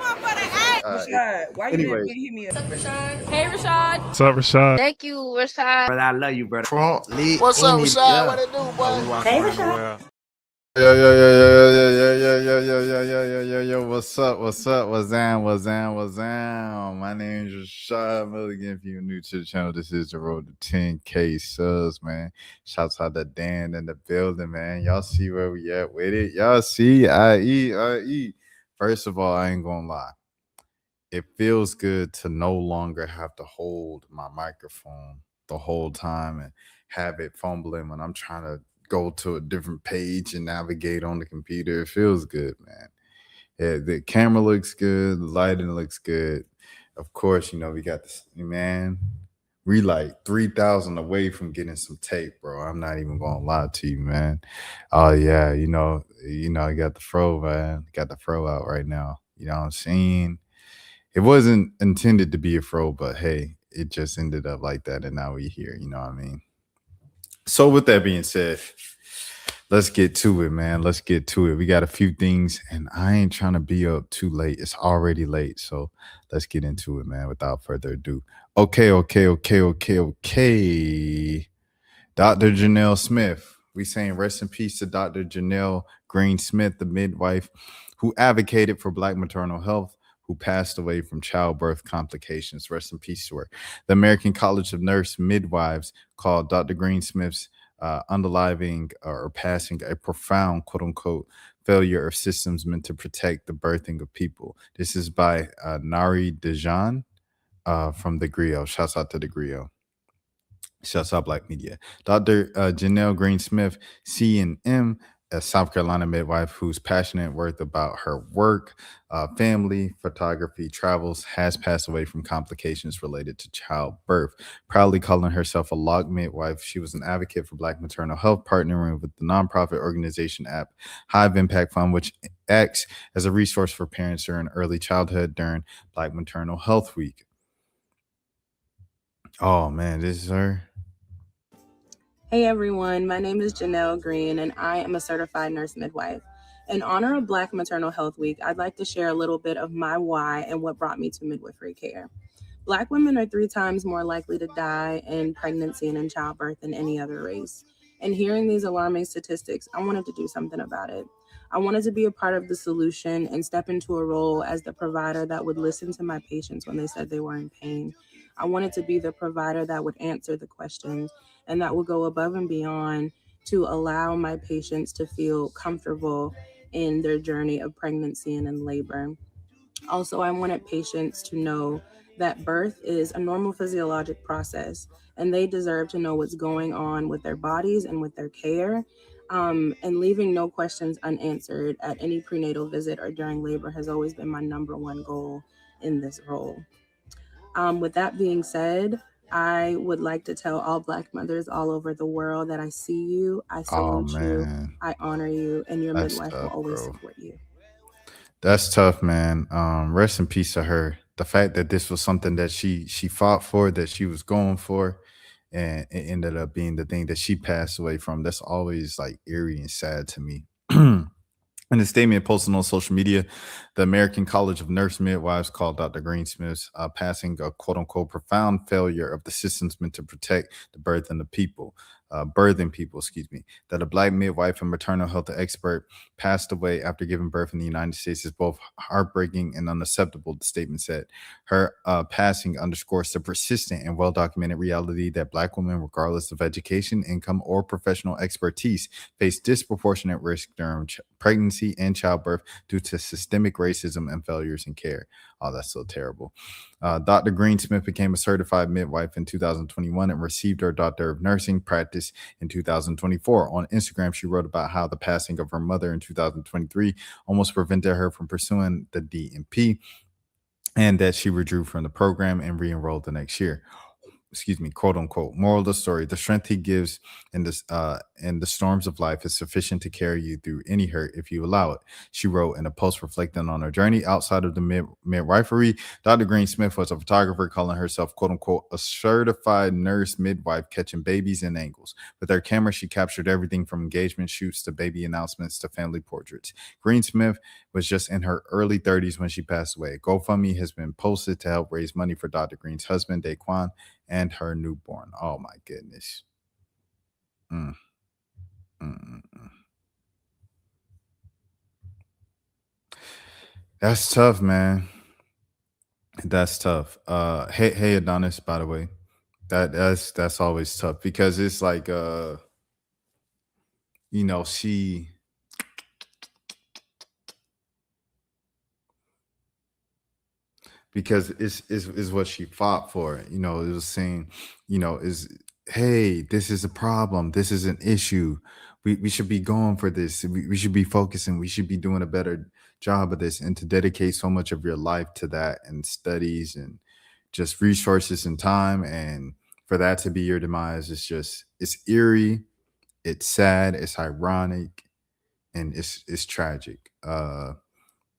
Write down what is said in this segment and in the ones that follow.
Rashad, why you didn't hit me up? Hey, Rashad. What's up, Rashad? Thank you, Rashad. Brother, I love you, brother. What's up, Rashad? What it do, boy? Hey, Rashad. Yo, what's up? What's down? My name is Rashad Milligan. If you're new to the channel, this is the road to 10K subs, man. Shouts out to Dan in the building, man. Y'all see where we at with it? Y'all see? I.E. First of all, I ain't gonna lie. It feels good to no longer have to hold my microphone the whole time and have it fumbling when I'm trying to go to a different page and navigate on the computer. It feels good, man. Yeah, the camera looks good, the lighting looks good. Of course, you know, we got this, man. We like 3,000 away from getting some tape, bro. I'm not even gonna lie to you, man. Oh yeah, you know, I got the fro, man. Got the fro out right now. You know what I'm saying? It wasn't intended to be a fro, but hey, it just ended up like that, and now we here. You know what I mean? So with that being said, let's get to it, man. Let's get to it. We got a few things, and I ain't trying to be up too late. It's already late, so let's get into it, man, without further ado. Okay. Dr. Janell Smith. We saying rest in peace to Dr. Janell Green Smith, the midwife who advocated for Black maternal health, who passed away from childbirth complications. Rest in peace to her. The American College of Nurse Midwives called Dr. Green Smith's underlying or passing a profound, quote unquote, failure of systems meant to protect the birthing of people. This is by Nari Dejan from the Griot. Shouts out to the Griot. Shouts out Black Media. Dr. Janell Green Smith, CNM, a South Carolina midwife whose passionate work about her work, family, photography, travels, has passed away from complications related to childbirth. Proudly calling herself a log midwife, she was an advocate for Black maternal health, partnering with the nonprofit organization app Hive Impact Fund, which acts as a resource for parents during early childhood during Black Maternal Health Week. Oh man, this is her. Hey everyone, my name is Janell Green and I am a certified nurse midwife. In honor of Black Maternal Health Week, I'd like to share a little bit of my why and what brought me to midwifery care. Black women are 3 times more likely to die in pregnancy and in childbirth than any other race. And hearing these alarming statistics, I wanted to do something about it. I wanted to be a part of the solution and step into a role as the provider that would listen to my patients when they said they were in pain. I wanted to be the provider that would answer the questions and that would go above and beyond to allow my patients to feel comfortable in their journey of pregnancy and in labor. Also, I wanted patients to know that birth is a normal physiologic process and they deserve to know what's going on with their bodies and with their care. And leaving no questions unanswered at any prenatal visit or during labor has always been my number one goal in this role. With that being said, I would like to tell all Black mothers all over the world that I see you, I salute you, I honor you, and your midwife will always support you. That's tough, man. Rest in peace to her. The fact that this was something that she fought for, that she was going for, and it ended up being the thing that she passed away from. That's always like eerie and sad to me. In a statement posted on social media, the American College of Nurse Midwives called Dr. Green Smith's passing a quote-unquote profound failure of the systems meant to protect the birthing people, that a Black midwife and maternal health expert passed away after giving birth in the United States is both heartbreaking and unacceptable, the statement said. Her passing underscores the persistent and well-documented reality that Black women, regardless of education, income, or professional expertise, face disproportionate risk during pregnancy and childbirth due to systemic racism and failures in care. Oh, that's so terrible. Dr. Green Smith became a certified midwife in 2021 and received her Doctor of Nursing practice in 2024. On Instagram, she wrote about how the passing of her mother in 2023 almost prevented her from pursuing the DNP and that she withdrew from the program and re-enrolled the next year. Quote unquote. Moral of the story: the strength he gives in the storms of life is sufficient to carry you through any hurt if you allow it, she wrote in a post reflecting on her journey outside of the midwifery. Dr. Green Smith was a photographer, calling herself, quote unquote, a certified nurse midwife, catching babies in angles. With her camera, she captured everything from engagement shoots to baby announcements to family portraits. Green Smith was just in her early 30s when she passed away. GoFundMe has been posted to help raise money for Dr. Green's husband, Daquan, and her newborn. Oh my goodness. Mm. Mm-mm-mm. That's tough, man. That's tough. Hey Adonis, by the way. That's always tough because it's like she because it's what she fought for. It was saying, hey, this is a problem, this is an issue. We should be going for this. We should be focusing. We should be doing a better job of this. And to dedicate so much of your life to that and studies and just resources and time, and for that to be your demise, it's eerie, it's sad, it's ironic, and it's tragic.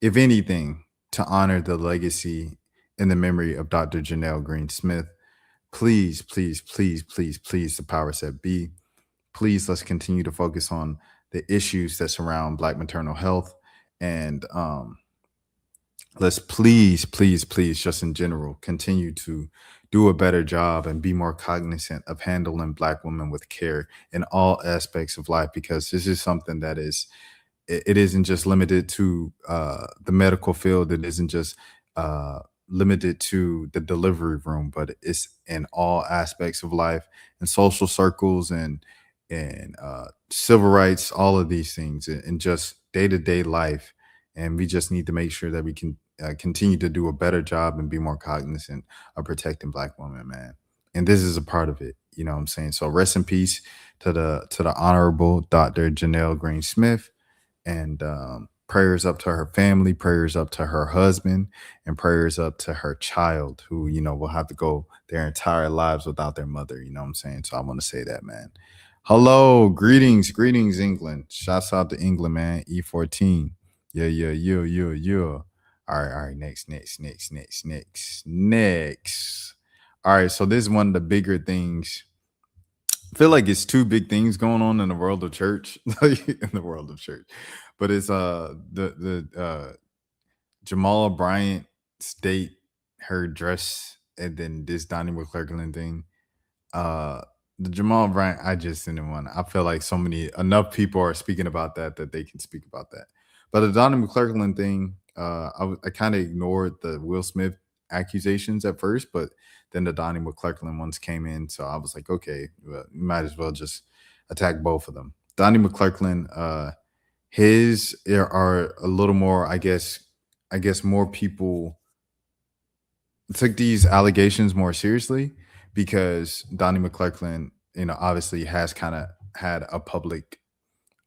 If anything, to honor the legacy and the memory of Dr. Janell Green Smith, please, please, please, please, please, the powers that be, please, let's continue to focus on the issues that surround Black maternal health. And let's please, please, please, just in general, continue to do a better job and be more cognizant of handling Black women with care in all aspects of life, because this is something that it isn't just limited to the medical field. It isn't just limited to the delivery room, but it's in all aspects of life and social circles and civil rights, all of these things, and just day-to-day life. And we just need to make sure that we can continue to do a better job and be more cognizant of protecting Black women, man. And this is a part of it. You know what I'm saying? So rest in peace to the Honorable Dr. Janell Green Smith, and prayers up to her family, prayers up to her husband, and prayers up to her child, who, will have to go their entire lives without their mother. You know what I'm saying? So I want to say that, man. Hello, greetings, England. Shouts out to England, man. E14. Yeah. All right. Next. All right, so this is one of the bigger things. I feel like it's two big things going on in the world of church, but it's the Jamal Bryant state, her dress, and then this Donnie McClurkin thing. The Jamal Bryant, I just didn't want. I feel like enough people are speaking about that they can speak about that. But the Donnie McClurkin thing, I kind of ignored the Will Smith accusations at first, but then the Donnie McClurkin ones came in, so I was like, okay, well, you might as well just attack both of them. Donnie McClurkin, his are a little more, I guess more people took these allegations more seriously, because Donnie McClurkin, obviously has kind of had a public,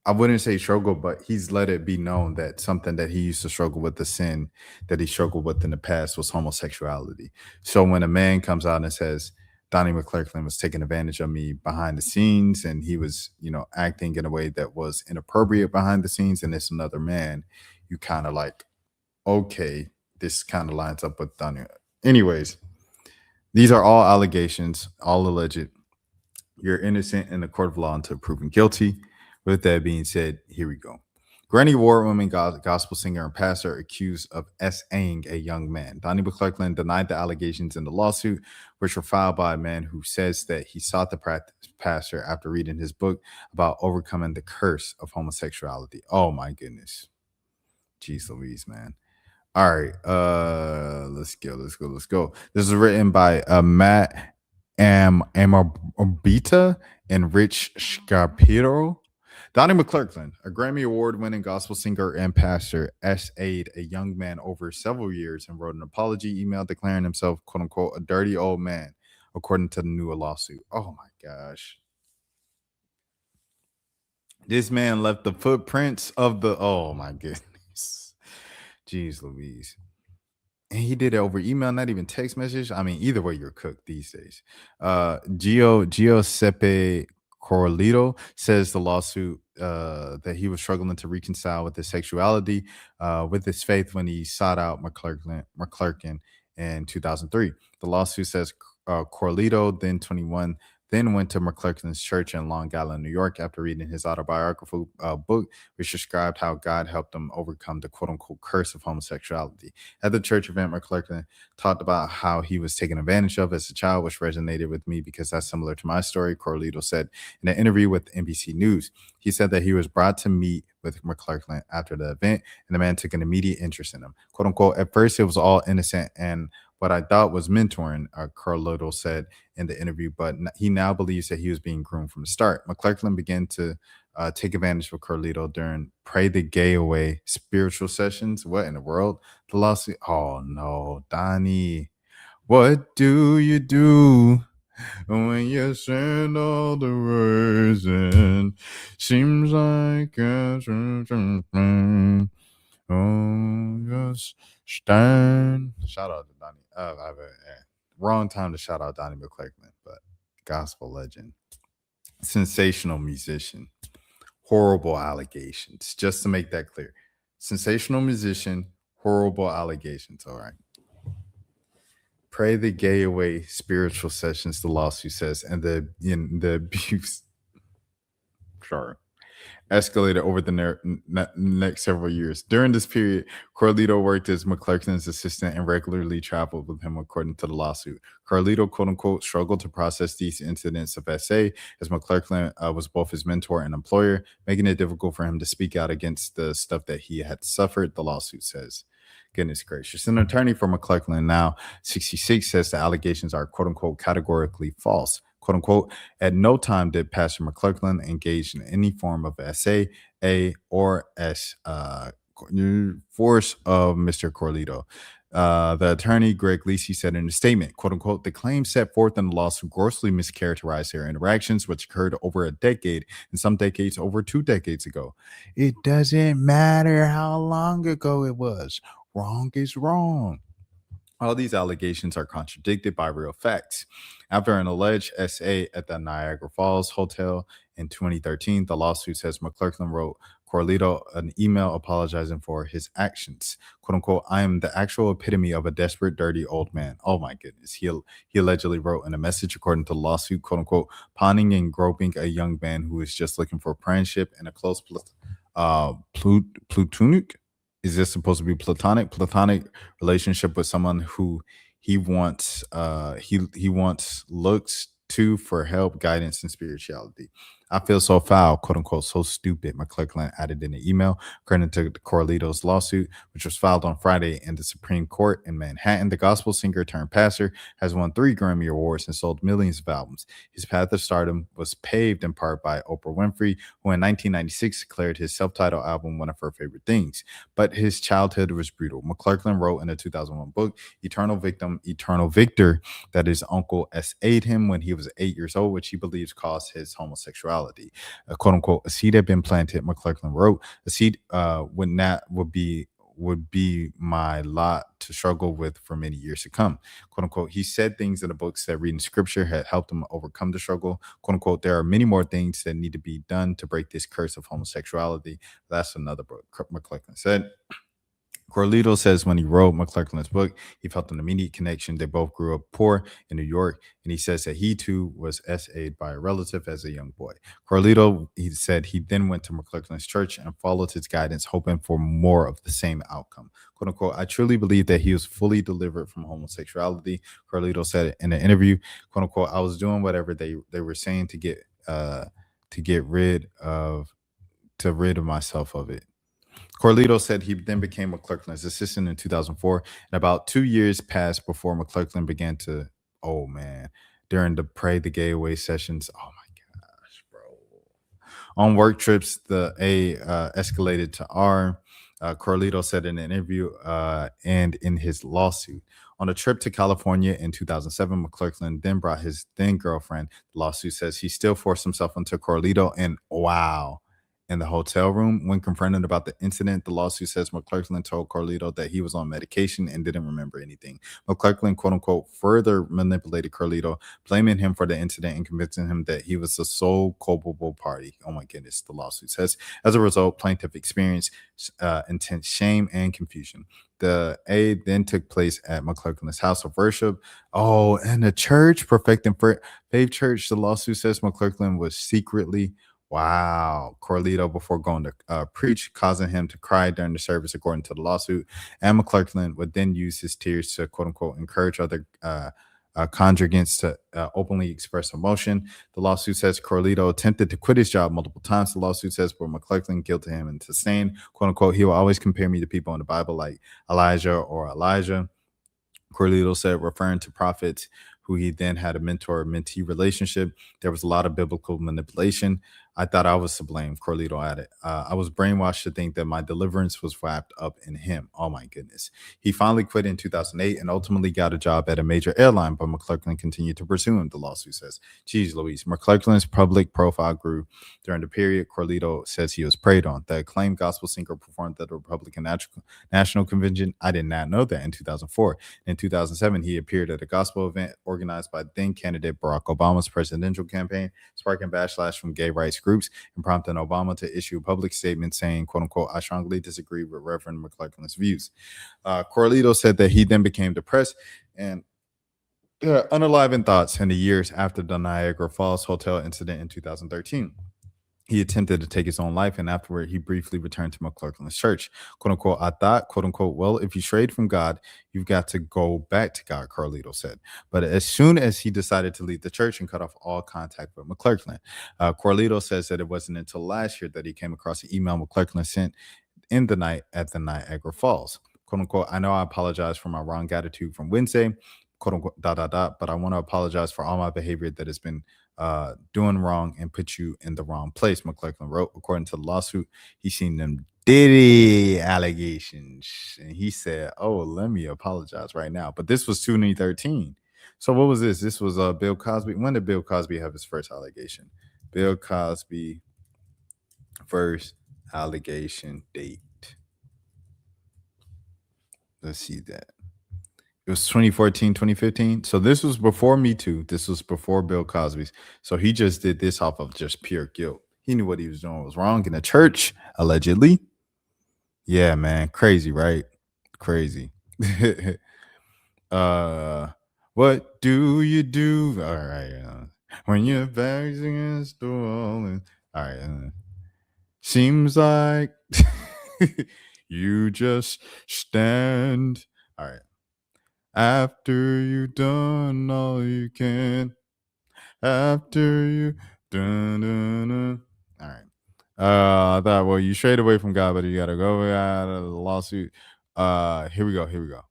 I wouldn't say struggle, but he's let it be known that something that he used to struggle with, the sin that he struggled with in the past, was homosexuality. So when a man comes out and says, Donnie McClurkin was taking advantage of me behind the scenes, and he was, acting in a way that was inappropriate behind the scenes, and it's another man, you kind of like, okay, this kind of lines up with Donnie. Anyways, these are all allegations, all alleged. You're innocent in the court of law until proven guilty. With that being said, here we go. Grammy Award winning gospel singer and pastor accused of S-ing a young man. Donnie McClurkin denied the allegations in the lawsuit, which were filed by a man who says that he sought the pastor after reading his book about overcoming the curse of homosexuality. Oh my goodness. Jeez Louise, man. All right, let's go. This is written by Matt Amarbita and Rich Shapiro. Donnie McClurkin, a Grammy Award-winning gospel singer and pastor, S-a'd a young man over several years and wrote an apology email declaring himself, quote-unquote, a dirty old man, according to the new lawsuit. Oh, my gosh. This man left the footprints of the... Oh, my goodness. Jeez Louise. And he did it over email, not even text message. I mean, either way, you're cooked these days. Giuseppe Corlito says the lawsuit that he was struggling to reconcile with his sexuality with his faith when he sought out McClurkin in 2003. The lawsuit says Corlito, then 21, then went to McClurkin's church in Long Island, New York, after reading his autobiographical book, which described how God helped him overcome the quote-unquote curse of homosexuality. At the church event, McClurkin talked about how he was taken advantage of as a child, which resonated with me because that's similar to my story, Corlito said in an interview with NBC News. He said that he was brought to meet with McClurkin after the event, and the man took an immediate interest in him. Quote unquote, at first it was all innocent and what I thought was mentoring, Carlotto said in the interview, but he now believes that he was being groomed from the start. McClurkin began to take advantage of Carlito during Pray the Gay Away spiritual sessions. What in the world? The lawsuit. Oh no, Donnie. What do you do when you send all the words in? Seems like oh, yes, stand. Shout out to Donnie. Wrong time to shout out Donnie McClurkin, but gospel legend, sensational musician, horrible allegations. Just to make that clear, sensational musician, horrible allegations. All right. Pray the Gay Away spiritual sessions, the lawsuit says, and the abuse. Sorry. Escalated over the next several years. During this period, Carlito worked as McClurkin's assistant and regularly traveled with him, according to the lawsuit. Carlito, quote unquote, struggled to process these incidents of SA as McClurkin was both his mentor and employer, making it difficult for him to speak out against the stuff that he had suffered, the lawsuit says. Goodness gracious. An attorney for McClurkin, now 66, says the allegations are, quote unquote, categorically false. Quote unquote, at no time did Pastor McClurkin engage in any form of SA, or S force of Mr. Carlito. The attorney, Greg Lisi, said in a statement, quote unquote, the claims set forth in the lawsuit grossly mischaracterized their interactions, which occurred over a decade, and some decades over 2 decades ago. It doesn't matter how long ago it was. Wrong is wrong. All these allegations are contradicted by real facts. After an alleged SA at the Niagara Falls Hotel in 2013, the lawsuit says McClurkin wrote Carlito an email apologizing for his actions. Quote unquote, I am the actual epitome of a desperate, dirty old man. Oh my goodness. He allegedly wrote in a message, according to the lawsuit, quote unquote, pawning and groping a young man who is just looking for friendship and a close platonic. Is this supposed to be platonic relationship with someone who he wants looks to for help, guidance, and spirituality? I feel so foul, quote unquote, so stupid, McClurkin added in an email, according to Carlito's lawsuit, which was filed on Friday in the Supreme Court in Manhattan. The gospel singer turned pastor has won 3 Grammy Awards and sold millions of albums. His path to stardom was paved in part by Oprah Winfrey, who in 1996 declared his self-titled album one of her favorite things. But his childhood was brutal. McClurkin wrote in a 2001 book, Eternal Victim, Eternal Victor, that his uncle SA'd him when he was 8 years old, which he believes caused his homosexuality. Quote unquote, a seed had been planted, McClurkin wrote. A seed would be my lot to struggle with for many years to come. Quote unquote, he said things in the books that reading scripture had helped him overcome the struggle. Quote unquote, there are many more things that need to be done to break this curse of homosexuality. That's another book, McClurkin said. Carlito says when he wrote McClurkin's book, he felt an immediate connection. They both grew up poor in New York, and he says that he too was SA'd by a relative as a young boy. Carlito, he said he then went to McClurkin's church and followed his guidance, hoping for more of the same outcome. Quote unquote, I truly believe that he was fully delivered from homosexuality. Carlito said in an interview, quote unquote, I was doing whatever they were saying to get rid of myself of it. Carlito said he then became McClurkin's assistant in 2004, and about 2 years passed before McClurkin began to, during the Pray the Gay Away sessions. Oh my gosh, bro. On work trips, the A escalated to R. Carlito said in an interview and in his lawsuit. On a trip to California in 2007, McClurkin then brought his then girlfriend. The lawsuit says he still forced himself onto Carlito, and wow, in the hotel room. When confronted about the incident, the lawsuit says McClurkin told Carlito that he was on medication and didn't remember anything. McClurkin, quote unquote, further manipulated Carlito, blaming him for the incident and convincing him that he was the sole culpable party. Oh my goodness, the lawsuit says. As a result, plaintiff experienced intense shame and confusion. The aid then took place at McClurkin's house of worship. Oh, and the church, Perfecting Faith Church, the lawsuit says McClurkin was secretly, wow, Carlito before going to preach, causing him to cry during the service, according to the lawsuit. And McClurkin would then use his tears to, quote unquote, encourage other congregants to openly express emotion. The lawsuit says Carlito attempted to quit his job multiple times. The lawsuit says for McClurkin guilted him and sustained, quote unquote, he will always compare me to people in the Bible like Elijah or Elijah. Carlito said, referring to prophets who he then had a mentor-mentee relationship. There was a lot of biblical manipulation. I thought I was to blame, Carlito added. I was brainwashed to think that my deliverance was wrapped up in him. Oh, my goodness. He finally quit in 2008 and ultimately got a job at a major airline, but McClurkin continued to pursue him, the lawsuit says. Geez, Louise. McClurkin's public profile grew during the period Carlito says he was preyed on. The acclaimed gospel singer performed at the Republican National Convention. I did not know that in 2004. In 2007, he appeared at a gospel event organized by then-candidate Barack Obama's presidential campaign, sparking backlash from gay rights groups and prompting Obama to issue a public statement saying, quote unquote, I strongly disagree with Reverend McClurkin's views. Carlito said that he then became depressed and unalivened thoughts in the years after the Niagara Falls hotel incident in 2013. He attempted to take his own life, and afterward, he briefly returned to McClurkin's church. Quote unquote, I thought, quote unquote, well, if you strayed from God, you've got to go back to God, Carlito said. But as soon as he decided to leave the church and cut off all contact with McClurkin, Carlito says that it wasn't until last year that he came across an email McClurkin sent in the night at the Niagara Falls. Quote unquote, I know I apologize for my wrong attitude from Wednesday, quote unquote, but I want to apologize for all my behavior that has been doing wrong and put you in the wrong place, McClurkin wrote. According to the lawsuit, he seen them Diddy allegations, and he said, oh, let me apologize right now. But this was 2013. So what was this? This was Bill Cosby. When did Bill Cosby have his first allegation? Bill Cosby first allegation date. Let's see that. It was 2014, 2015. So this was before Me Too. This was before Bill Cosby's. So he just did this off of just pure guilt. He knew what he was doing was wrong in the church, allegedly. Yeah, man. Crazy, right? Crazy. What do you do? All right. When your back's against the wall. All right. Seems like you just stand. All right. After you've done all you can. After you done. All right. I thought, well, you strayed away from God, but you gotta go out of the lawsuit. Here we go.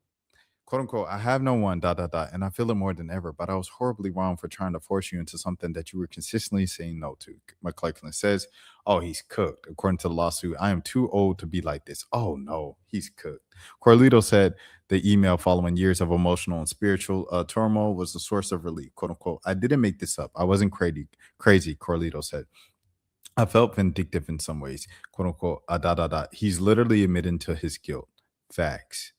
Quote unquote, I have no one, ... and I feel it more than ever, but I was horribly wrong for trying to force you into something that you were consistently saying no to. McClurkin says, oh, he's cooked. According to the lawsuit, I am too old to be like this. Oh, no, he's cooked. Carlito said the email following years of emotional and spiritual turmoil was the source of relief. Quote unquote, I didn't make this up. I wasn't crazy, Carlito said. I felt vindictive in some ways. Quote unquote, He's literally admitting to his guilt. Facts.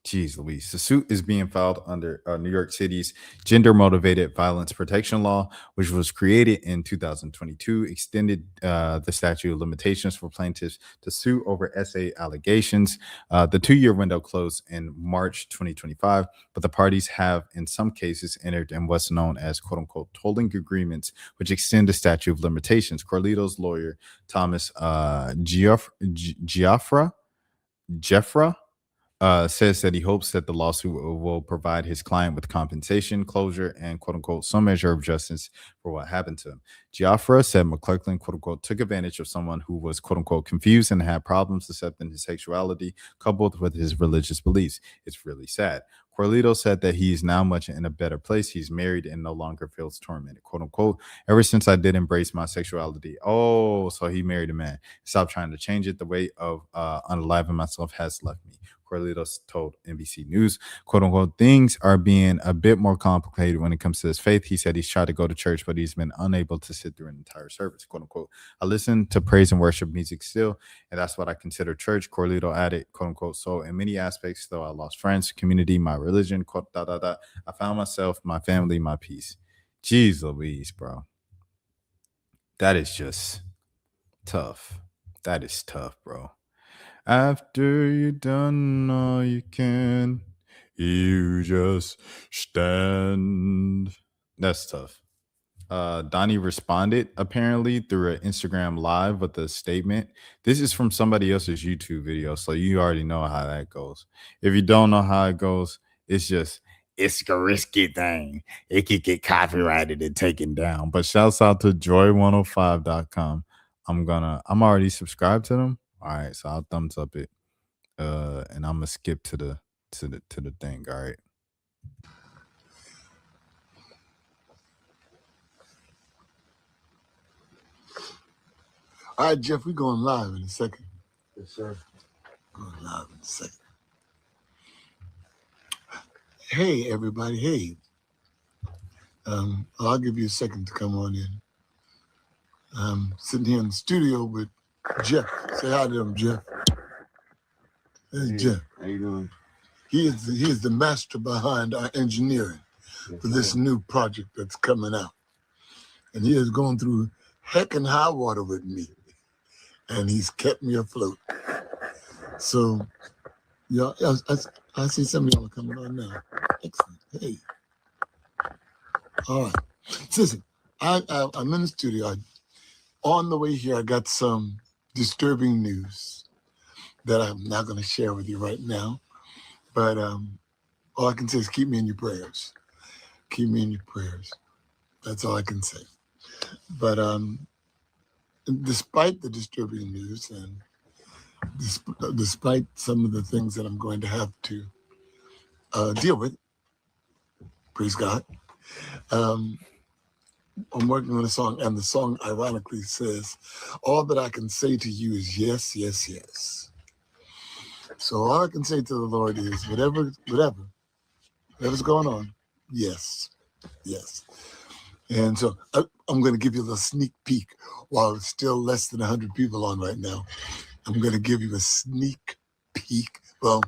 Jeez Louise. The suit is being filed under New York City's gender-motivated violence protection law, which was created in 2022, extended the statute of limitations for plaintiffs to sue over SA allegations. The 2-year window closed in March 2025, but the parties have, in some cases, entered in what's known as quote-unquote tolling agreements, which extend the statute of limitations. Carlito's lawyer, Thomas Giaffra, says that he hopes that the lawsuit will provide his client with compensation, closure, and quote unquote some measure of justice for what happened to him. Giaffra said McClurkin quote unquote took advantage of someone who was quote unquote confused and had problems accepting his sexuality coupled with his religious beliefs. It's really sad. Carlito said that he is now much in a better place. He's married and no longer feels tormented, quote unquote. Ever since I did embrace my sexuality. Oh, so he married a man. Stop trying to change it. The weight of unaliving myself has left me. Corlitos told NBC News, quote unquote, things are being a bit more complicated when it comes to his faith. He said he's tried to go to church, but he's been unable to sit through an entire service, quote unquote. I listen to praise and worship music still, and that's what I consider church, Corlito added, quote unquote. So in many aspects, though, I lost friends, community, my religion, quote, I found myself, my family, my peace. Jeez Louise, bro. That is just tough. That is tough, bro. After you done all you can, you just stand. That's tough. Donnie responded apparently through an Instagram live with a statement. This is from somebody else's YouTube video, so you already know how that goes. If you don't know how it goes, it's a risky thing. It could get copyrighted and taken down. But shouts out to joy105.com. I'm already subscribed to them. All right, so I'll thumbs up it. And I'm gonna skip to the thing. All right. All right, Jeff, we're going live in a second. Yes, sir. Going live in a second. Hey, everybody. Hey. I'll give you a second to come on in. I'm sitting here in the studio with Jeff. Say hi to him, Jeff. Hey, Jeff. How you doing? He is the master behind our engineering for this new project that's coming out. And he has gone through heck and high water with me. And he's kept me afloat. So, yeah, I see some of y'all are coming on now. Excellent. Hey. All right. So listen, I'm in the studio. On the way here, I got some disturbing news that I'm not going to share with you right now. But all I can say is keep me in your prayers. Keep me in your prayers. That's all I can say. But despite the disturbing news and despite some of the things that I'm going to have to deal with, praise God, I'm working on a song, and the song ironically says, all that I can say to you is yes, yes, yes. So all I can say to the Lord is whatever's going on, yes, yes. And so I'm going to give you a little sneak peek while it's still less than 100 people on right now. I'm going to give you a sneak peek. Well,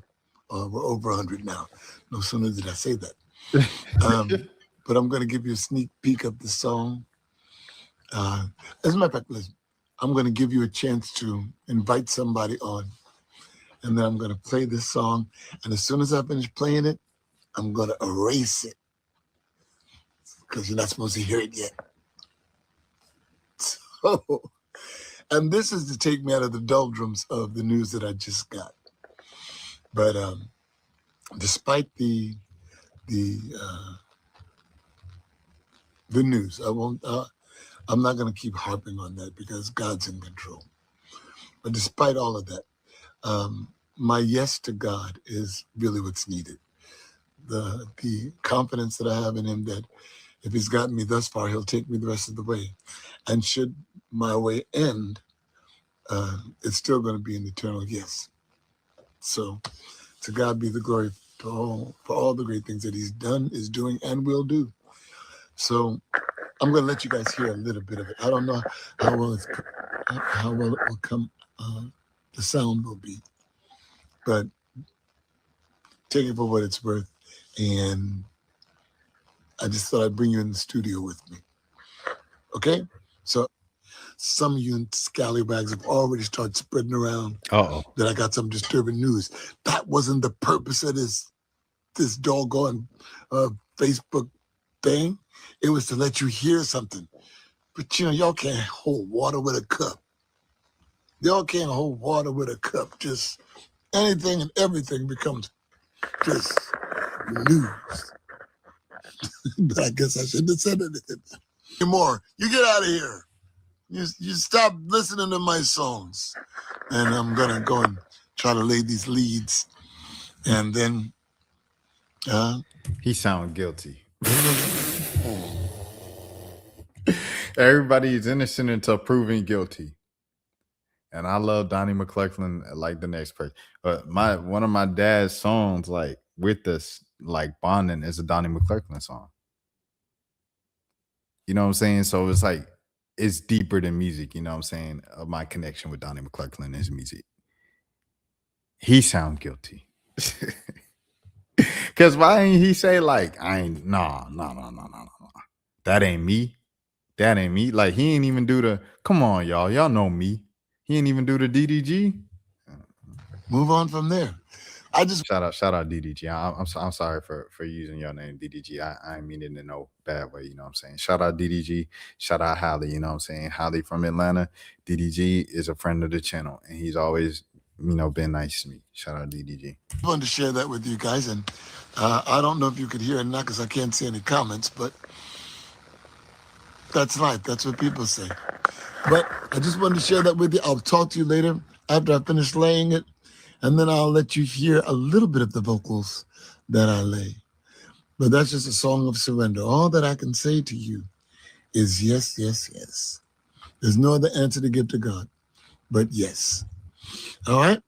we're over 100 now. No sooner did I say that. But I'm going to give you a sneak peek of the song. As a matter of fact, listen, I'm going to give you a chance to invite somebody on. And then I'm going to play this song. And as soon as I finish playing it, I'm going to erase it. Because you're not supposed to hear it yet. So, and this is to take me out of the doldrums of the news that I just got. But despite the news, I'm not going to keep harping on that because God's in control. But despite all of that, my yes to God is really what's needed. The confidence that I have in him that if he's gotten me thus far, he'll take me the rest of the way. And should my way end, it's still going to be an eternal yes. So to God be the glory for all the great things that he's done, is doing, and will do. So I'm going to let you guys hear a little bit of it. I don't know how well it will come, the sound will be. But take it for what it's worth. And I just thought I'd bring you in the studio with me. Okay? So some of you scallywags have already started spreading around that I got some disturbing news. That wasn't the purpose of this doggone Facebook thing. It was to let you hear something. But, y'all can't hold water with a cup. Y'all can't hold water with a cup. Just anything and everything becomes just news. But I guess I shouldn't have said anything anymore. You get out of here. You stop listening to my songs. And I'm going to go and try to lay these leads. And then... he sounds guilty. Everybody is innocent until proven guilty. And I love Donnie McClurkin like the next person. But one of my dad's songs, like with this, like bonding, is a Donnie McClurkin song. You know what I'm saying? So it's like it's deeper than music. You know what I'm saying? My connection with Donnie McClurkin is music. He sound guilty. Cause why ain't he say like I ain't no. That ain't me. That ain't me. Like he ain't even do the come on, y'all. Y'all know me. He ain't even do the DDG. Move on from there. I just shout out DDG. I'm sorry for using your name, DDG. I ain't mean it in no bad way, you know what I'm saying? Shout out DDG. Shout out Holly, you know what I'm saying? Holly from Atlanta. DDG is a friend of the channel and he's always, you know, been nice to me. Shout out DDG. I wanted to share that with you guys, and I don't know if you could hear it or not because I can't see any comments, but that's life. That's what people say. But I just wanted to share that with you. I'll talk to you later after I finish laying it, and then I'll let you hear a little bit of the vocals that I lay. But that's just a song of surrender. All that I can say to you is yes, yes, yes. There's no other answer to give to God but yes. All right?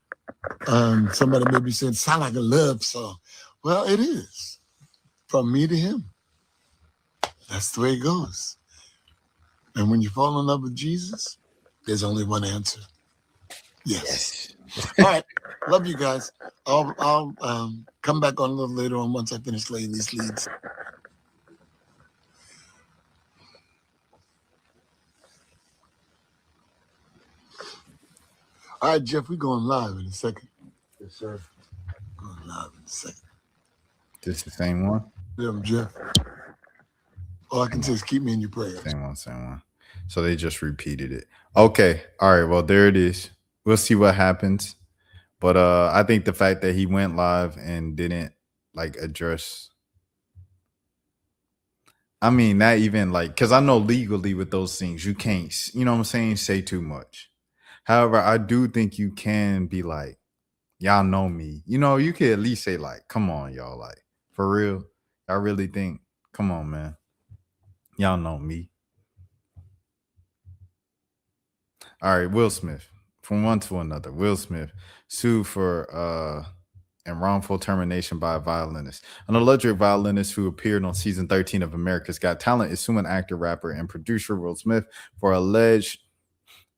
Somebody may be saying, sound like a love song. Well, it is. From me to him. That's the way it goes. And when you fall in love with Jesus, there's only one answer. Yes. All right. Love you guys. I'll come back on a little later on once I finish laying these leads. All right, Jeff, we're going live in a second. Yes, sir. Going live in a second. This the same one? Yeah, I'm Jeff. All I can say is keep me in your prayers. Same one. So they just repeated it. Okay. All right. Well, there it is. We'll see what happens. But I think the fact that he went live and didn't like address, I mean, not even like, because I know legally with those things, you can't, you know what I'm saying, say too much. However, I do think you can be like, y'all know me. You know, you could at least say like, come on, y'all, like, for real. I really think, come on, man. Y'all know me. All right, Will Smith. From one to another, Will Smith sued for and wrongful termination by a violinist. An alleged violinist who appeared on season 13 of America's Got Talent is suing actor, rapper, and producer Will Smith for alleged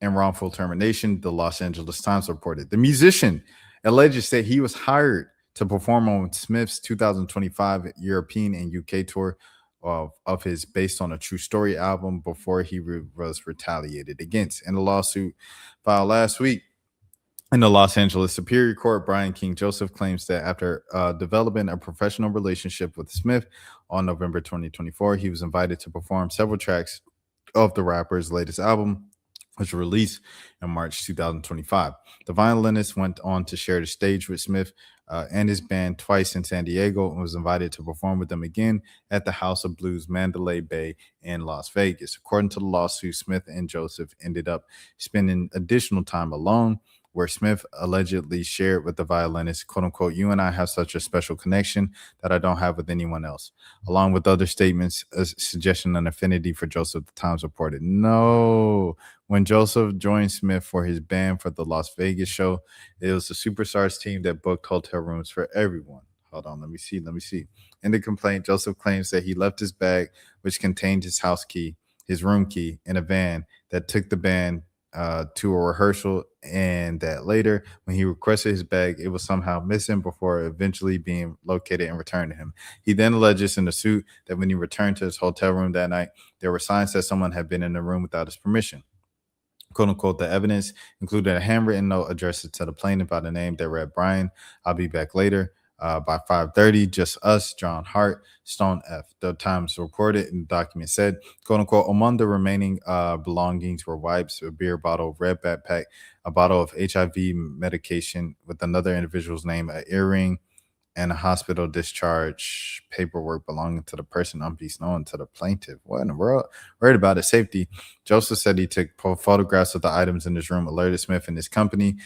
and wrongful termination, the Los Angeles Times reported. The musician alleges that he was hired to perform on Smith's 2025 European and UK tour of his Based on a True Story album before he was retaliated against. In a lawsuit filed last week in the Los Angeles Superior Court, Brian King Joseph claims that after developing a professional relationship with Smith on November 2024, he was invited to perform several tracks of the rapper's latest album, which was released in March 2025. The violinist went on to share the stage with Smith and his band twice in San Diego and was invited to perform with them again at the House of Blues Mandalay Bay in Las Vegas. According to the lawsuit, Smith and Joseph ended up spending additional time alone, where Smith allegedly shared with the violinist, quote unquote, "You and I have such a special connection that I don't have with anyone else," along with other statements suggesting an affinity for Joseph. The Times reported. No. When Joseph joined Smith for his band for the Las Vegas show, it was the Superstars team that booked hotel rooms for everyone. Hold on, let me see. In the complaint, Joseph claims that he left his bag, which contained his house key, his room key, in a van that took the band to a rehearsal, and that later, when he requested his bag, it was somehow missing before eventually being located and returned to him. He then alleges in the suit that when he returned to his hotel room that night, there were signs that someone had been in the room without his permission. Quote unquote, the evidence included a handwritten note addressed to the plaintiff by the name that read, "Brian, I'll be back later. By 5:30, just us, John Hart, Stone F." The Times reported, and the document said, quote unquote, among the remaining belongings were wipes, a beer bottle, red backpack, a bottle of HIV medication with another individual's name, an earring, and a hospital discharge paperwork belonging to the person unknown to the plaintiff. What in the world? Worried about his safety, Joseph said he took photographs of the items in his room, alerted Smith and his company,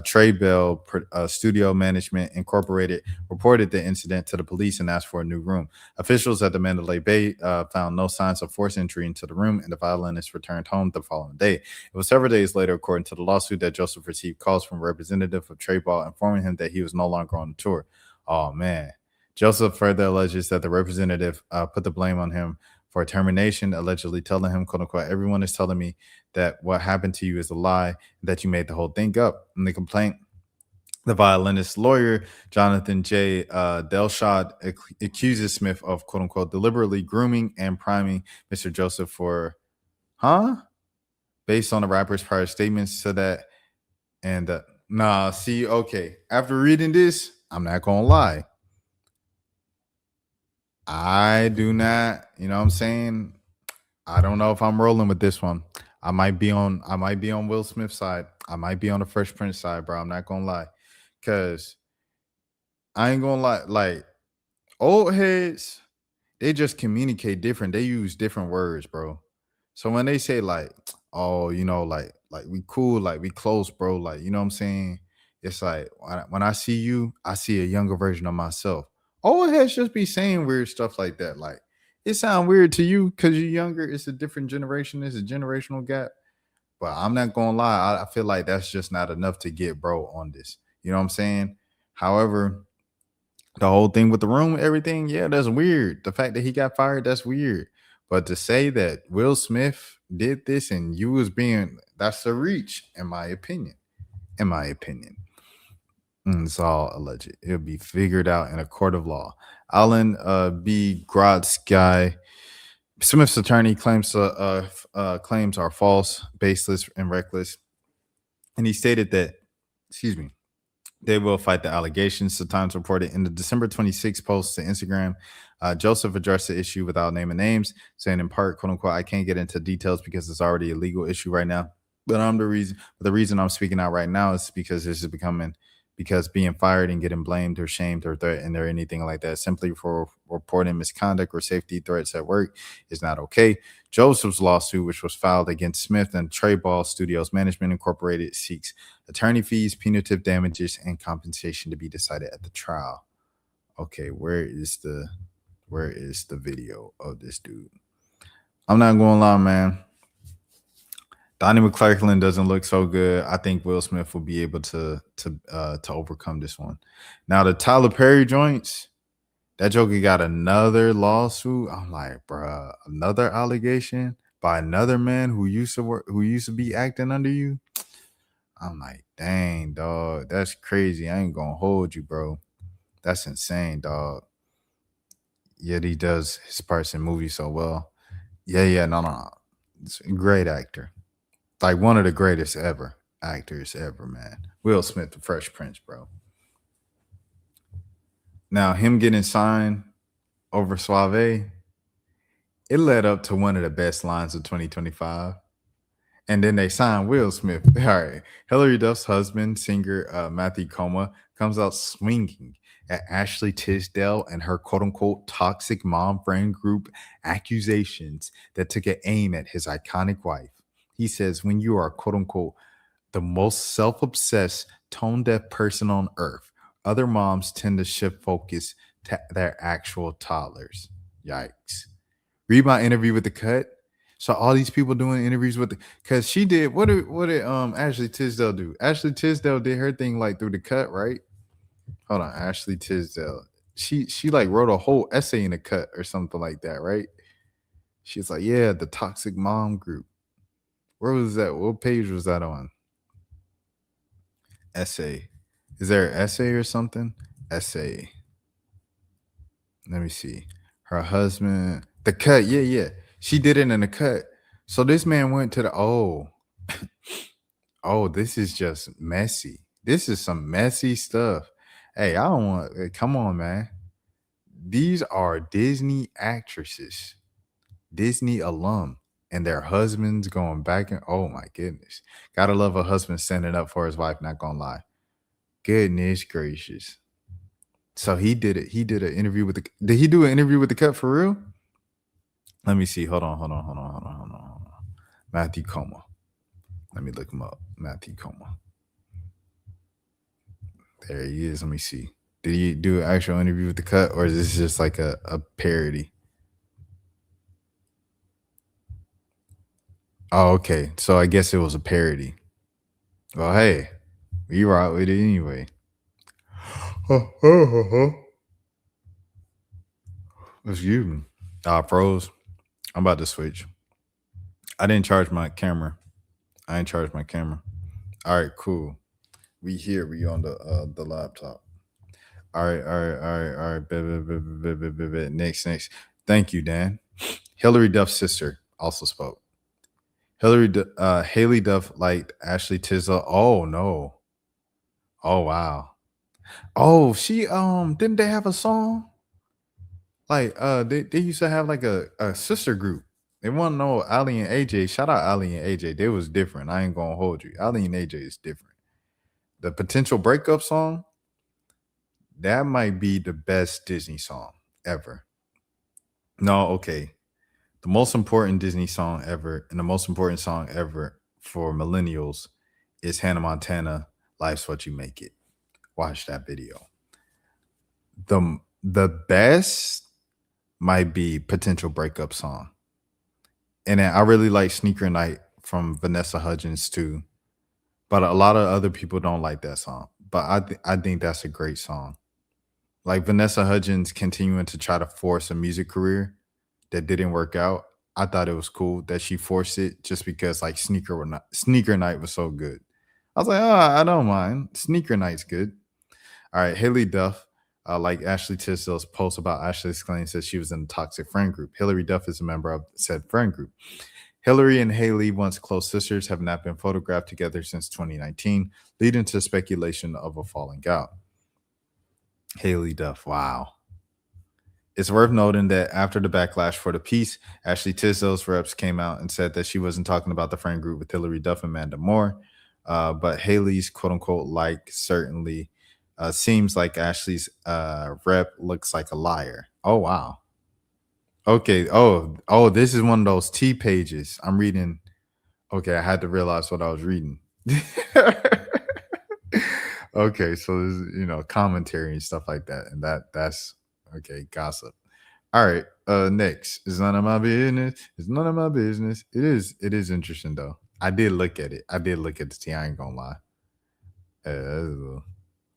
Trey Bell Studio Management Incorporated, reported the incident to the police and asked for a new room. Officials at the Mandalay Bay found no signs of forced entry into the room, and the violinist returned home the following day. It was several days later, according to the lawsuit, that Joseph received calls from a representative of Trey Ball informing him that he was no longer on the tour. Oh, man. Joseph further alleges that the representative put the blame on him for termination, allegedly telling him, quote unquote, everyone is telling me that what happened to you is a lie, that you made the whole thing up. In the complaint, the violinist's lawyer, Jonathan J. Delshad, accuses Smith of, quote unquote, deliberately grooming and priming Mr. Joseph for, based on the rapper's prior statements to that. And okay. After reading this, I'm not going to lie. I do not, you know what I'm saying? I don't know if I'm rolling with this one. I might be on Will Smith's side. I might be on the Fresh Prince side, bro. I'm not going to lie. Because I ain't going to lie. Like, old heads, they just communicate different. They use different words, bro. So when they say like, oh, you know, like we cool, like we close, bro. Like, you know what I'm saying? It's like when I see you, I see a younger version of myself. Old heads just be saying weird stuff like that. Like, it sounds weird to you because you're younger. It's a different generation. It's a generational gap. But I'm not going to lie. I feel like that's just not enough to get bro on this. You know what I'm saying? However, the whole thing with the room, everything, yeah, that's weird. The fact that he got fired, that's weird. But to say that Will Smith did this and you was that's a reach, in my opinion. It's all alleged. It'll be figured out in a court of law. Alan B. Grodsky, Smith's attorney, claims are false, baseless, and reckless. And he stated that, they will fight the allegations. The Times reported in the December 26th post to Instagram, Joseph addressed the issue without naming names, saying in part, quote unquote, I can't get into details because it's already a legal issue right now. But the reason I'm speaking out right now is because this is because being fired and getting blamed or shamed or threatened or anything like that simply for reporting misconduct or safety threats at work is not okay. Joseph's lawsuit, which was filed against Smith and Trey Ball Studios Management Incorporated, seeks attorney fees, punitive damages, and compensation to be decided at the trial. Okay, where is the video of this dude? I'm not going to lie, man. Donnie McClurkin doesn't look so good. I think Will Smith will be able to overcome this one. Now the Tyler Perry joints, that joker got another lawsuit. I'm like, bruh, another allegation by another man who used to be acting under you. I'm like, dang, dog, that's crazy. I ain't gonna hold you, bro. That's insane, dog. Yet he does his parts in movies so well. Yeah, no. It's a great actor. Like one of the greatest actors ever, man. Will Smith, the Fresh Prince, bro. Now, him getting signed over Suave, it led up to one of the best lines of 2025. And then they signed Will Smith. All right. Hilary Duff's husband, singer Matthew Coma, comes out swinging at Ashley Tisdale and her quote-unquote toxic mom friend group accusations that took an aim at his iconic wife. He says, when you are, quote unquote, the most self-obsessed, tone-deaf person on earth, other moms tend to shift focus to their actual toddlers. Yikes. Read my interview with The Cut. So all these people doing interviews with because she did, what did Ashley Tisdale do? Ashley Tisdale did her thing like through The Cut, right? Hold on, Ashley Tisdale. She like wrote a whole essay in The Cut or something like that, right? She's like, yeah, the toxic mom group. Where was that? What page was that on? Essay. Is there an essay or something? Essay. Let me see. Her husband. The Cut. Yeah. She did it in The Cut. So this man went to the oh, this is just messy. This is some messy stuff. Hey, I don't want. Come on, man. These are Disney actresses, Disney alum. And their husbands going back and oh my goodness. Gotta love a husband standing up for his wife, not gonna lie. Goodness gracious. So he did it. He did an interview with the. Did he do an interview with the Cut for real? Let me see. Hold on. Matthew Coma. Let me look him up. Matthew Coma. There he is. Let me see. Did he do an actual interview with the Cut, or is this just like a parody? Oh, okay. So I guess it was a parody. Well, hey, we rock with it anyway. Excuse me. Pros. I'm about to switch. I didn't charge my camera. I ain't charged my camera. All right, cool. We here. We on the laptop. All right. Next. Thank you, Dan. Hilary Duff's sister also spoke. Haley Duff liked Ashley Tisdale. Oh no. Oh wow. Oh, she didn't they have a song? Like they used to have like a sister group. They want to know Ali and AJ. Shout out Ali and AJ. They was different. I ain't gonna hold you. Ali and AJ is different. The Potential Breakup song, that might be the best Disney song ever. No, okay. The most important Disney song ever, and the most important song ever for millennials is Hannah Montana, Life's What You Make It. Watch that video. The best might be Potential Breakup song. And then I really like Sneaker Night from Vanessa Hudgens too. But a lot of other people don't like that song. But I think that's a great song. Like Vanessa Hudgens continuing to try to force a music career that didn't work out. I thought it was cool that she forced it just because like Sneaker Night was so good. I was like, I don't mind. Sneaker Night's good. All right, Haley Duff, like Ashley Tisdale's post about Ashley's claim, says she was in a toxic friend group. Hilary Duff is a member of said friend group. Hilary and Haley, once close sisters, have not been photographed together since 2019, leading to speculation of a falling out. Haley Duff, wow. It's worth noting that after the backlash for the piece, Ashley Tisdale's reps came out and said that she wasn't talking about the friend group with Hilary Duff and Amanda Moore, but Haley's quote-unquote like certainly seems like Ashley's rep looks like a liar. Oh, wow. Okay. Oh, this is one of those T pages. I'm reading. Okay, I had to realize what I was reading. Okay, so there's commentary and stuff like that, and that's okay. Gossip. All right. Next, it's none of my business. It's none of my business. It is interesting though. I did look at it. I did look at the T. I ain't gonna lie.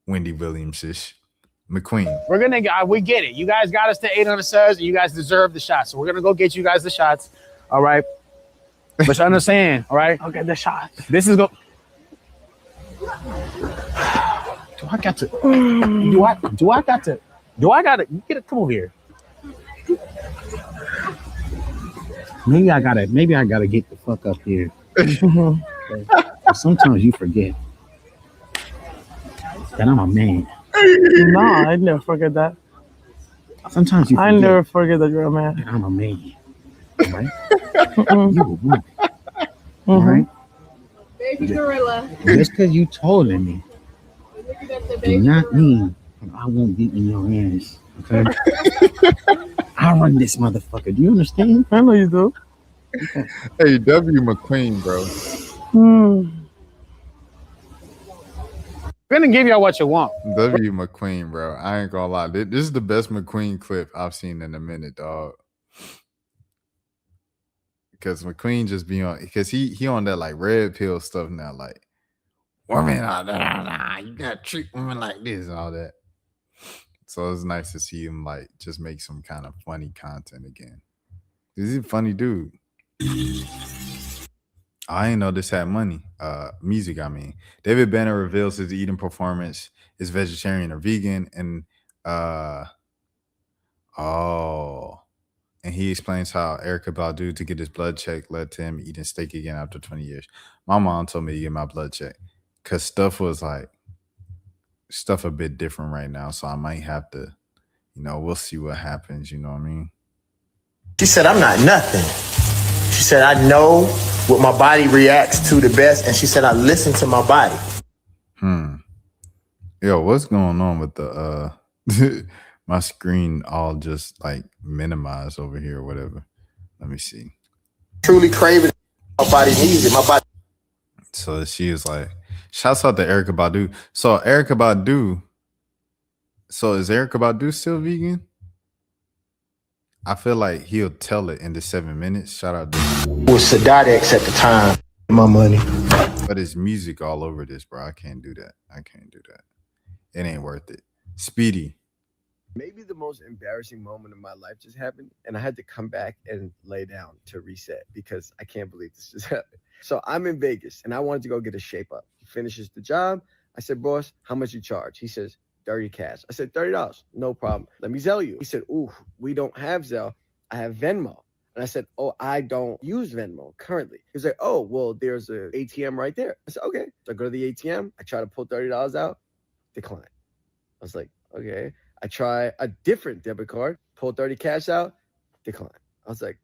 Wendy Williams-ish. McQueen. We're gonna we get it. You guys got us to 800 subs, and you guys deserve the shots. So we're gonna go get you guys the shots. All right. But you understand, all right? Okay, the shots. This is go. Do I got to? You get it. Come over here. Maybe I gotta get the fuck up here. Okay. Sometimes you forget that I'm a man. No, I never forget that. Sometimes you forget. I never forget that you're a man. I'm a man. All right? You a woman. All right? Baby gorilla. Just because you taller than me do not mean I won't get in your ass. Okay? I run this motherfucker. Do you understand? I know you do. Okay. Hey, W. McQueen, bro. We're gonna give y'all what you want. W. McQueen, bro. I ain't gonna lie. This is the best McQueen clip I've seen in a minute, dog. Because McQueen just be on, because he on that like red pill stuff now, like women, you gotta treat women like this and all that. So it's nice to see him like just make some kind of funny content again. He's a funny dude. I didn't know this had money. Music, I mean. David Banner reveals his eating performance is vegetarian or vegan, and and he explains how Erykah Badu to get his blood checked led to him eating steak again after 20 years. My mom told me to get my blood checked because stuff a bit different right now, so I might have to, we'll see what happens. You know what I mean? She said, I'm not nothing. She said, I know what my body reacts to the best. And she said, I listen to my body. Yo, what's going on with the My screen all just like minimized over here or whatever. Let me see. Truly craving. My body needs it. My body. So she was like, shouts out to Erykah Badu. So Erykah Badu. So is Erykah Badu still vegan? I feel like he'll tell it in the 7 minutes. Shout out to Was Sadadex at the time. My money. But it's music all over this, bro. I can't do that. It ain't worth it. Speedy. Maybe the most embarrassing moment of my life just happened, and I had to come back and lay down to reset because I can't believe this just happened. So I'm in Vegas, and I wanted to go get a shape up. He finishes the job. I said, boss, how much you charge? He says, 30 cash. I said, $30. No problem. Let me Zelle you. He said, ooh, we don't have Zelle. I have Venmo. And I said, oh, I don't use Venmo currently. He was like, oh, well, there's an ATM right there. I said, okay. So I go to the ATM. I try to pull $30 out. Decline. I was like, okay. I try a different debit card, pull 30 cash out, decline. I was like,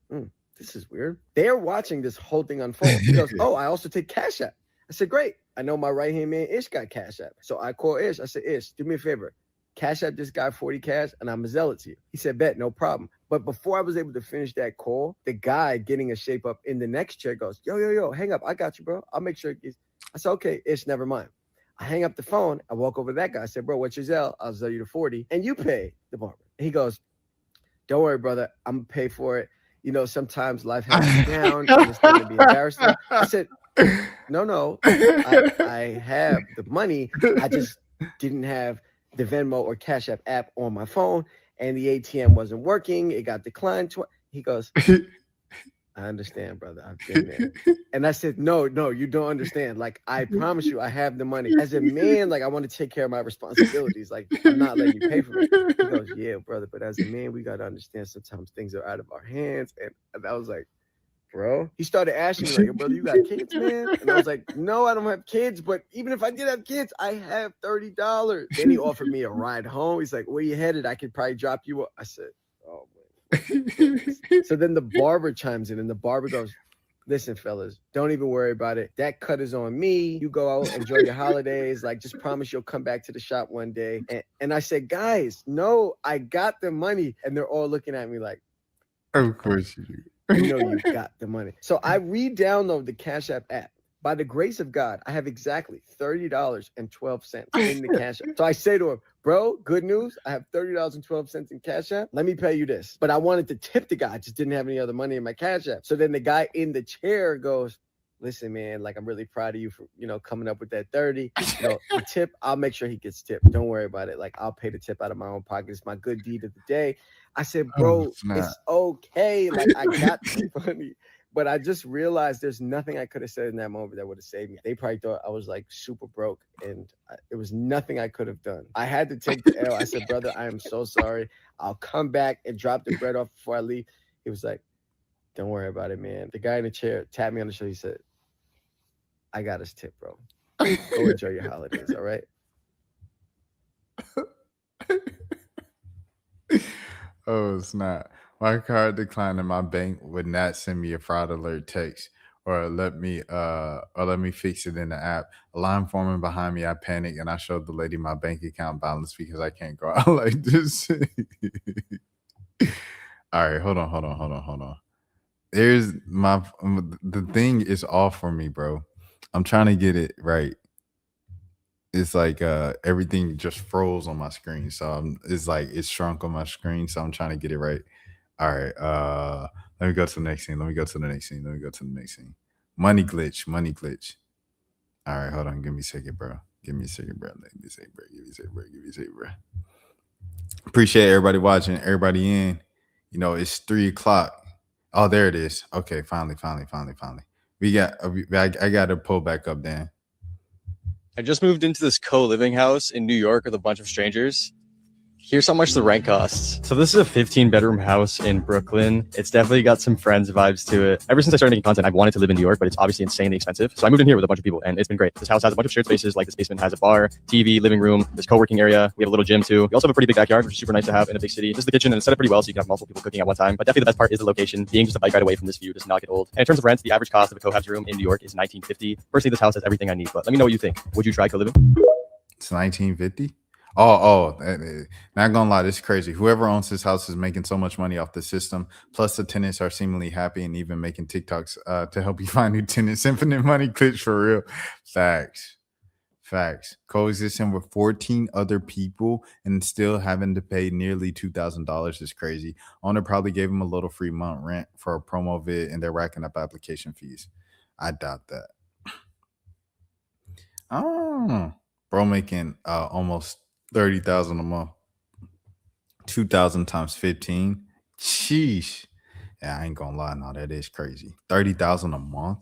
this is weird. They're watching this whole thing unfold. He goes, oh, I also take Cash App. I said, great. I know my right-hand man, Ish, got Cash App. So I call Ish. I said, Ish, do me a favor. Cash App this guy 40 cash, and I'm going to Zelle it to you. He said, bet, no problem. But before I was able to finish that call, the guy getting a shape up in the next chair goes, yo, hang up. I got you, bro. I'll make sure it gets. I said, okay, Ish, never mind. I hang up the phone. I walk over to that guy. I said, bro, what's your Zelle? I'll Zelle you the 40. And you pay the barber. He goes, don't worry, brother. I'm going to pay for it. You know, sometimes life has you down. And it's going to be embarrassing. I said, no. I have the money. I just didn't have the Venmo or Cash App on my phone. And the ATM wasn't working. It got declined. He goes, I understand, brother. I've been there. And I said, no, you don't understand. Like, I promise you, I have the money. As a man, like, I want to take care of my responsibilities. Like, I'm not letting you pay for it. He goes, yeah, brother. But as a man, we got to understand sometimes things are out of our hands. And I was like, bro. He started asking me, like, yo, brother, you got kids, man? And I was like, no, I don't have kids. But even if I did have kids, I have $30. Then he offered me a ride home. He's like, where you headed? I could probably drop you up. I said, oh, man. So then the barber chimes in, and the barber goes, listen, fellas, don't even worry about it. That cut is on me. You go out, enjoy your holidays. Like, just promise you'll come back to the shop one day. And I said, guys, no, I got the money. And they're all looking at me like, of course you do. You know you got the money. So I re-download the Cash App. By the grace of God, I have exactly $30.12 in the Cash App. So I say to him, bro, good news. I have $30.12 in Cash App. Let me pay you this. But I wanted to tip the guy. I just didn't have any other money in my Cash App. So then the guy in the chair goes, listen, man, like, I'm really proud of you for, coming up with that 30. The tip, I'll make sure he gets tipped. Don't worry about it. Like, I'll pay the tip out of my own pocket. It's my good deed of the day. I said, bro, it's okay. Like, I got the money. But I just realized there's nothing I could have said in that moment that would have saved me. They probably thought I was like super broke, and it was nothing I could have done. I had to take the L. I said, brother, I am so sorry. I'll come back and drop the bread off before I leave. He was like, don't worry about it, man. The guy in the chair tapped me on the shoulder. He said, I got his tip, bro. Go enjoy your holidays, all right? Oh, it's not. My card declined and my bank would not send me a fraud alert text or let me fix it in the app. Alarm forming behind me. I panic and I showed the lady my bank account balance because I can't go out like this. All right, hold on. There's the thing is off for me, bro. I'm trying to get it right. It's like everything just froze on my screen. So it's like it's shrunk on my screen. So I'm trying to get it right. All right. Let me go to the next scene. Money glitch. All right, hold on. Give me a second, bro. Give me a second, bro. Appreciate everybody watching, everybody in. It's 3:00. Oh, there it is. Okay, finally. I got to pull back up, Dan. I just moved into this co-living house in New York with a bunch of strangers. Here's how much the rent costs. So this is a 15-bedroom house in Brooklyn. It's definitely got some Friends vibes to it. Ever since I started making content, I've wanted to live in New York, but it's obviously insanely expensive. So I moved in here with a bunch of people, and it's been great. This house has a bunch of shared spaces, like this basement has a bar, TV, living room, this co-working area. We have a little gym too. We also have a pretty big backyard, which is super nice to have in a big city. This is the kitchen, and it's set up pretty well, so you can have multiple people cooking at one time. But definitely the best part is the location. Being just a bike ride away from this view does not get old. And in terms of rent, the average cost of a co-house room in New York is $19.50. Personally, this house has everything I need, but let me know what you think. Would you try co-living? It's $19.50. Not gonna lie, this is crazy. Whoever owns this house is making so much money off the system. Plus, the tenants are seemingly happy and even making TikToks to help you find new tenants. Infinite money clips for real. Facts. Coexisting with 14 other people and still having to pay nearly $2,000 is crazy. Owner probably gave him a little free month rent for a promo vid, and they're racking up application fees. I doubt that. Oh, bro, making almost 30,000 a month. 2,000 times 15. Sheesh. Yeah, I ain't gonna lie. No, that is crazy. 30,000 a month.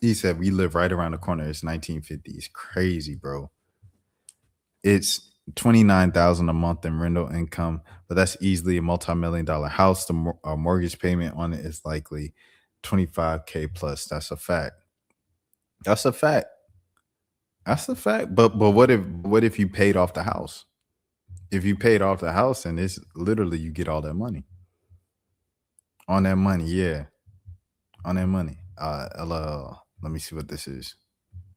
He said we live right around the corner. It's 1950. It's crazy, bro. It's 29,000 a month in rental income, but that's easily a multi-million-dollar house. The mortgage payment on it is likely $25K plus. That's a fact. That's a fact. But what if you paid off the house? If you paid off the house, and it's literally you get all that money. On that money, yeah. On that money. Let me see what this is.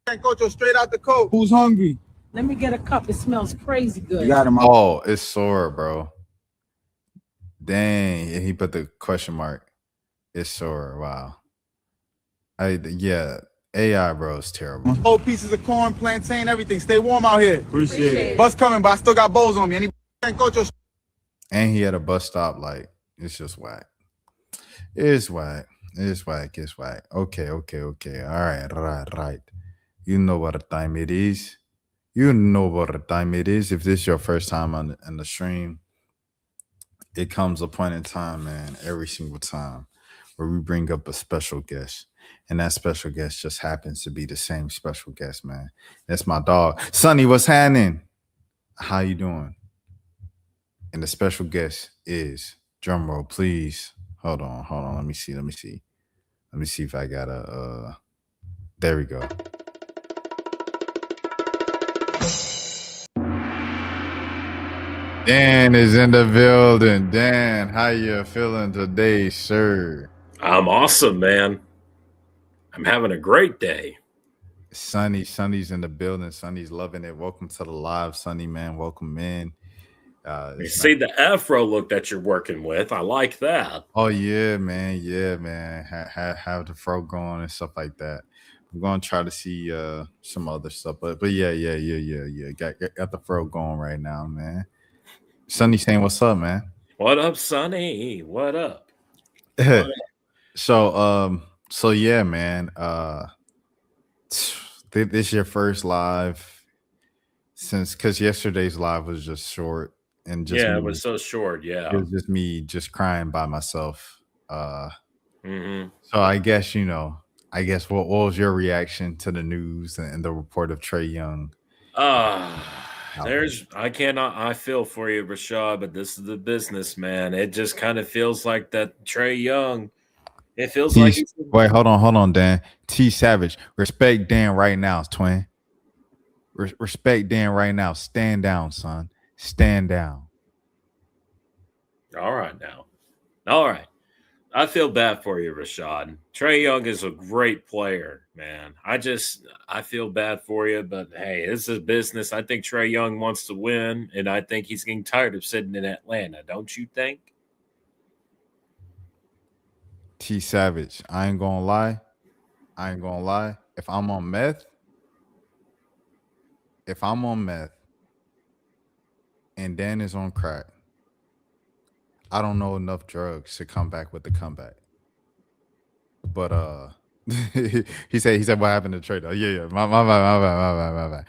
Coach, straight out the coat. Who's hungry? Let me get a cup. It smells crazy good. You got him. Oh, it's Sora, bro. Dang, and he put the question mark. It's Sora. Wow. AI, bro, is terrible. Whole pieces of corn, plantain, everything. Stay warm out here. Appreciate it. Bus coming, but I still got bowls on me. Any Coach? And he had a bus stop. Like, it's just whack. It's whack. Okay. All right. You know what the time it is. If this is your first time on the stream, it comes a point in time, man, every single time where we bring up a special guest. And that special guest just happens to be the same special guest, man. That's my dog. Sonny, what's happening? How you doing? And the special guest is, drum roll, please. Hold on. Let me see if I got a there we go. Dan is in the building. Dan, how you feeling today, sir? I'm awesome, man. I'm having a great day. Sonny's in the building. Sonny's loving it. Welcome to the live, Sonny, man. Welcome in. You see the afro look that you're working with. I like that. Oh yeah, man. Have the fro going and stuff like that. I'm gonna try to see some other stuff, but yeah. Got the fro going right now, man. Sonny saying, "What's up, man?" What up, Sonny? What up? So yeah, man. This your first live because yesterday's live was just short. And just it was so short. Yeah, it was just me just crying by myself. So I guess what was your reaction to the news and the report of Trae Young? I feel for you, Rashad, but this is the business, man. It just kind of feels like that Trae Young. It feels like wait, hold on, Dan. T Savage, respect Dan right now, twin. Respect Dan right now. Stand down, son. Stand down. All right now. All right. I feel bad for you, Rashad. Trae Young is a great player, man. I feel bad for you, but hey, this is business. I think Trae Young wants to win, and I think he's getting tired of sitting in Atlanta. Don't you think? T Savage, I ain't gonna lie. If I'm on meth, and Dan is on crack, I don't know enough drugs to come back with the comeback. But he said what happened to Trey? Yeah. My bad.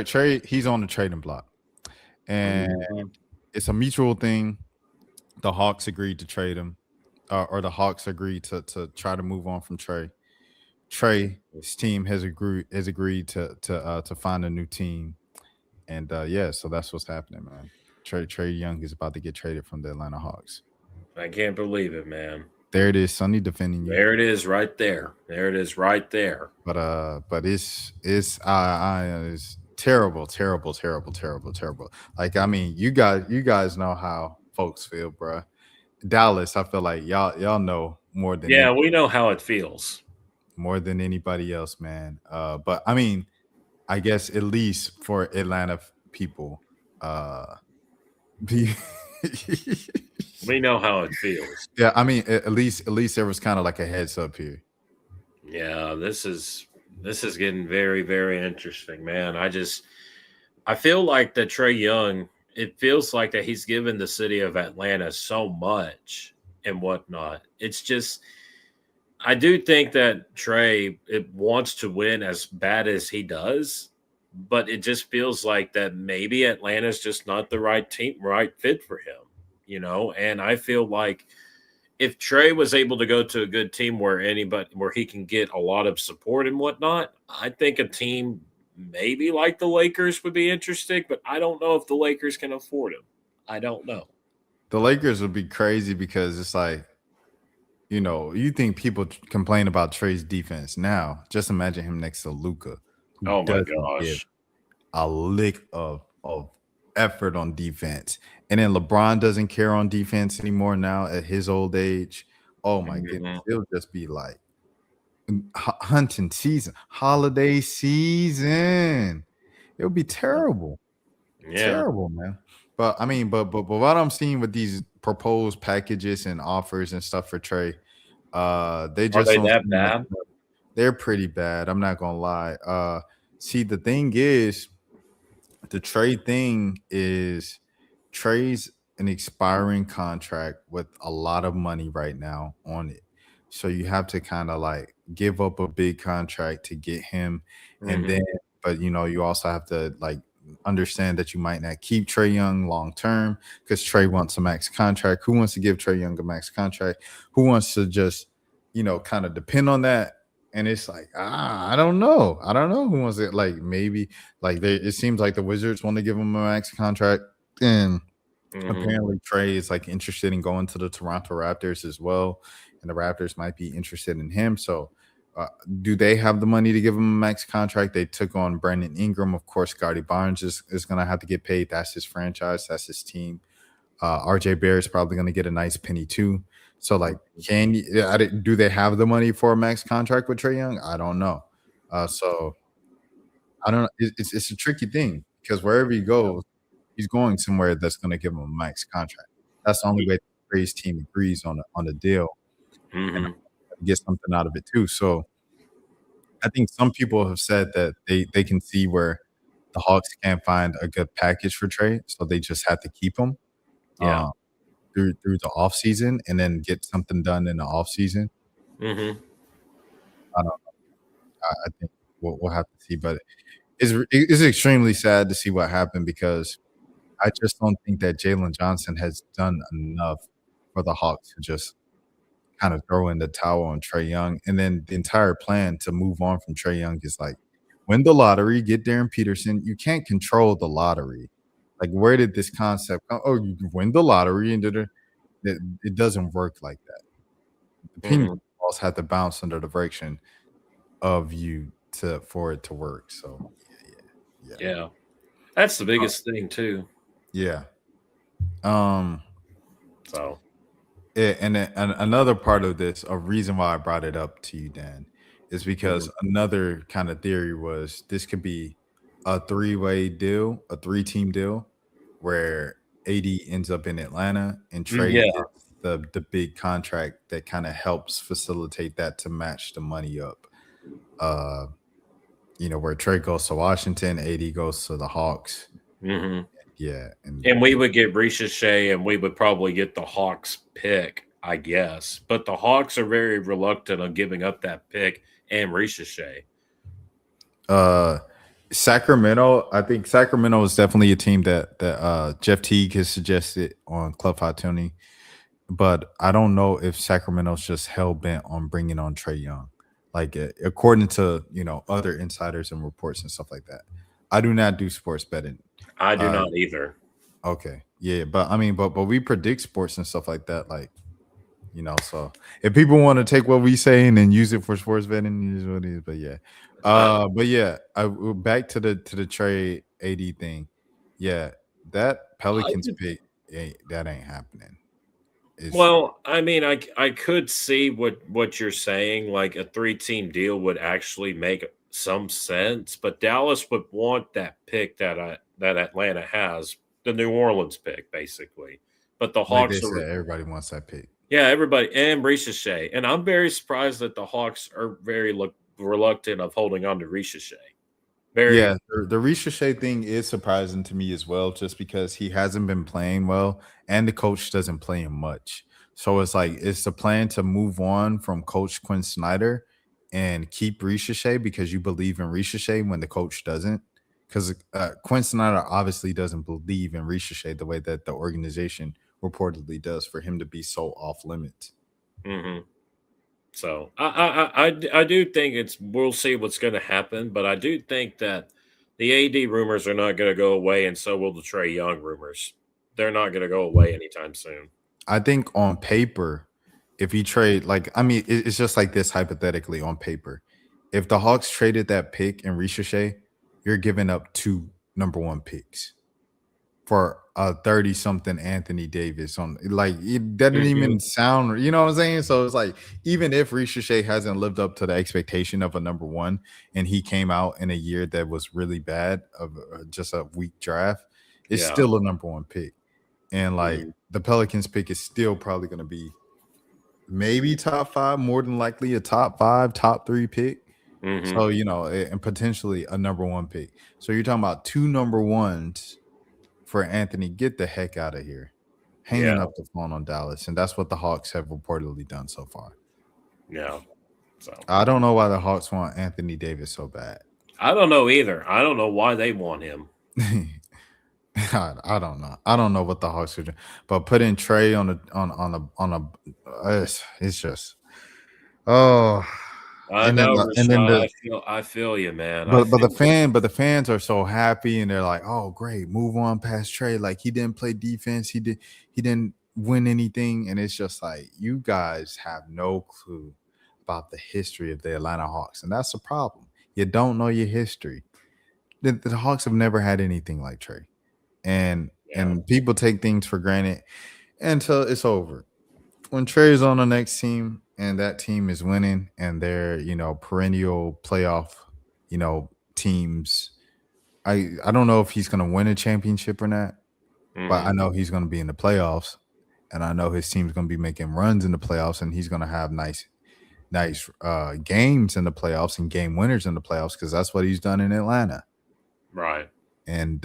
Trey, he's on the trading block, and it's a mutual thing. The Hawks agreed to trade him, or the Hawks agreed to try to move on from Trey. Trey's team has agreed to find a new team, and so that's what's happening, man. Trae Young is about to get traded from the Atlanta Hawks. I can't believe it, man. There it is, Sonny defending you. There it is, right there. But it's terrible. Like, I mean, you guys know how folks feel, bro. Dallas, I feel like y'all know more than we know how it feels more than anybody else, man. But I mean, I guess at least for Atlanta people, be We know how it feels. Yeah, I mean, at least there was kind of like a heads up here. Yeah, this is getting very, very interesting, man. I feel like that Trae Young, it feels like that he's given the city of Atlanta so much and whatnot. It's just, I do think that Trae it wants to win as bad as he does, but it just feels like that maybe Atlanta's just not the right team, right fit for him, you know? And I feel like if Trae was able to go to a good team where he can get a lot of support and whatnot, I think a team maybe like the Lakers would be interesting, but I don't know if the Lakers can afford him. I don't know. The Lakers would be crazy because it's like, you know, you think people complain about Trae's defense now. Just imagine him next to Luka. Oh my gosh. A lick of effort on defense. And then LeBron doesn't care on defense anymore now at his old age. Oh my goodness. It'll just be like hunting season, holiday season. It'll be terrible. Yeah. Terrible, man. But I mean, but what I'm seeing with these proposed packages and offers and stuff for Trae, they just Are they that bad? They're pretty bad. I'm not gonna lie. See, the thing is, the Trae thing is Trae's an expiring contract with a lot of money right now on it. So you have to kind of like give up a big contract to get him. And then, but you know, you also have to like understand that you might not keep Trae Young long term because Trae wants a max contract. Who wants to give Trae Young a max contract? Who wants to just, you know, kind of depend on that? And it's like, I don't know. I don't know who wants it. Like maybe like it seems like the Wizards want to give him a max contract. And apparently Trae is like interested in going to the Toronto Raptors as well. And the Raptors might be interested in him. So do they have the money to give him a max contract? They took on Brandon Ingram. Of course, Scotty Barnes is going to have to get paid. That's his franchise. That's his team. RJ Barrett's probably going to get a nice penny too. So, like, do they have the money for a max contract with Trae Young? I don't know. So, I don't know. It's a tricky thing because wherever he goes, he's going somewhere that's going to give him a max contract. That's the only way Trae's team agrees on the deal and get something out of it too. So, I think some people have said that they can see where the Hawks can't find a good package for Trae, so they just have to keep him. Yeah. Through the off season and then get something done in the off season. I don't know. I think we'll have to see, but it's extremely sad to see what happened because I just don't think that Jalen Johnson has done enough for the Hawks to just kind of throw in the towel on Trae Young. And then the entire plan to move on from Trae Young is like win the lottery, get Darren Peterson. You can't control the lottery. Like, where did this concept come? Oh, you win the lottery, and it doesn't work like that. The ping balls have to bounce under the direction of you for it to work. So, yeah, that's the biggest thing too. Yeah. So, yeah, and another part of this, a reason why I brought it up to you, Dan, is because another kind of theory was this could be a three-way deal, a three-team deal, where AD ends up in Atlanta and Trae gets the big contract that kind of helps facilitate that to match the money up. You know, where Trae goes to Washington, AD goes to the Hawks. Yeah, and we would get Ricochet, and we would probably get the Hawks pick, I guess. But the Hawks are very reluctant on giving up that pick and Ricochet. Sacramento, I think Sacramento is definitely a team that Jeff Teague has suggested on Club Hot Tony, but I don't know if Sacramento's just hell bent on bringing on Trae Young, like according to other insiders and reports and stuff like that. I do not do sports betting. I do not either. Okay, yeah, but I mean, but we predict sports and stuff like that, like So if people want to take what we say and then use it for sports betting, it is what it is. But yeah. But yeah, back to the Trae AD thing. Yeah, that Pelicans pick that ain't happening. Well, I mean, I could see what you're saying. Like a 3-team deal would actually make some sense, but Dallas would want that pick that Atlanta has the New Orleans pick, basically. But the Like Hawks they are said, everybody wants that pick. yeah, everybody and Ricochet. And I'm very surprised that the Hawks are very reluctant of holding on to Ricochet. Yeah, the Ricochet thing is surprising to me as well, just because he hasn't been playing well and the coach doesn't play him much. So it's like it's the plan to move on from Coach Quinn Snyder and keep Ricochet because you believe in Ricochet when the coach doesn't. Because Quinn Snyder obviously doesn't believe in Ricochet the way that the organization reportedly does for him to be so off limits. Mm-hmm. So I do think we'll see what's going to happen, but I do think that the AD rumors are not going to go away, and so will the Trae Young rumors. They're not going to go away anytime soon. I think on paper, if you trade, it's just like this hypothetically on paper. If the Hawks traded that pick and Ricochet, you're giving up 2 number 1 picks for a 30-something Anthony Davis on it doesn't even sound, you know what I'm saying? So it's like, even if Ricochet hasn't lived up to the expectation of a number 1 and he came out in a year that was really bad of just a weak draft, it's still a number 1 pick. And the Pelicans pick is still probably going to be maybe top 5, more than likely a top 5, top 3 pick. So, and potentially a number 1 pick. So you're talking about 2 number 1s for Anthony. Get the heck out of here. Hanging up the phone on Dallas. And that's what the Hawks have reportedly done so far. Yeah. So I don't know why the Hawks want Anthony Davis so bad. I don't know either. I don't know why they want him. I don't know. I don't know what the Hawks are doing. But putting Trae it's just I know, I feel you, man. But the fans are so happy and they're like, oh great, move on past Trae. Like, he didn't play defense, he didn't win anything, and it's just like, you guys have no clue about the history of the Atlanta Hawks, and that's the problem. You don't know your history. The Hawks have never had anything like Trae, and people take things for granted until it's over. When Trae's on the next team and that team is winning and they're, perennial playoff, teams, I don't know if he's going to win a championship or not, but I know he's going to be in the playoffs, and I know his team's going to be making runs in the playoffs, and he's going to have nice games in the playoffs and game winners in the playoffs, because that's what he's done in Atlanta. Right. And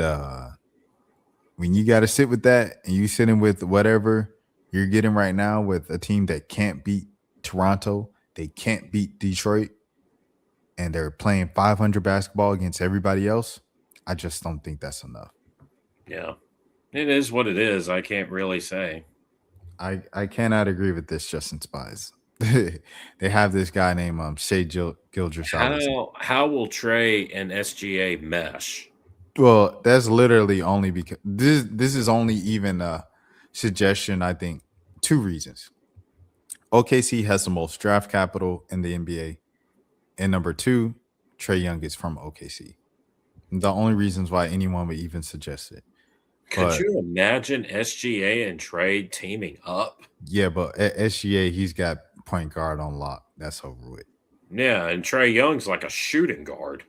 when you got to sit with that and you sitting with whatever you're getting right now with a team that can't beat Toronto, they can't beat Detroit, and they're playing 500 basketball against everybody else, I just don't think that's enough. Yeah. It is what it is. I can't really say. I cannot agree with this, Justin Spies. They have this guy named Shea Gilgeous. How will Trae and SGA mesh? Well, that's literally only because this is only even a suggestion. I think 2 reasons. OKC has the most draft capital in the NBA, and number 2, Trae Young is from OKC. The only reasons why anyone would even suggest it. Could you imagine SGA and Trae teaming up? Yeah, but at SGA, he's got point guard on lock. That's over with. Yeah, and Trae Young's like a shooting guard.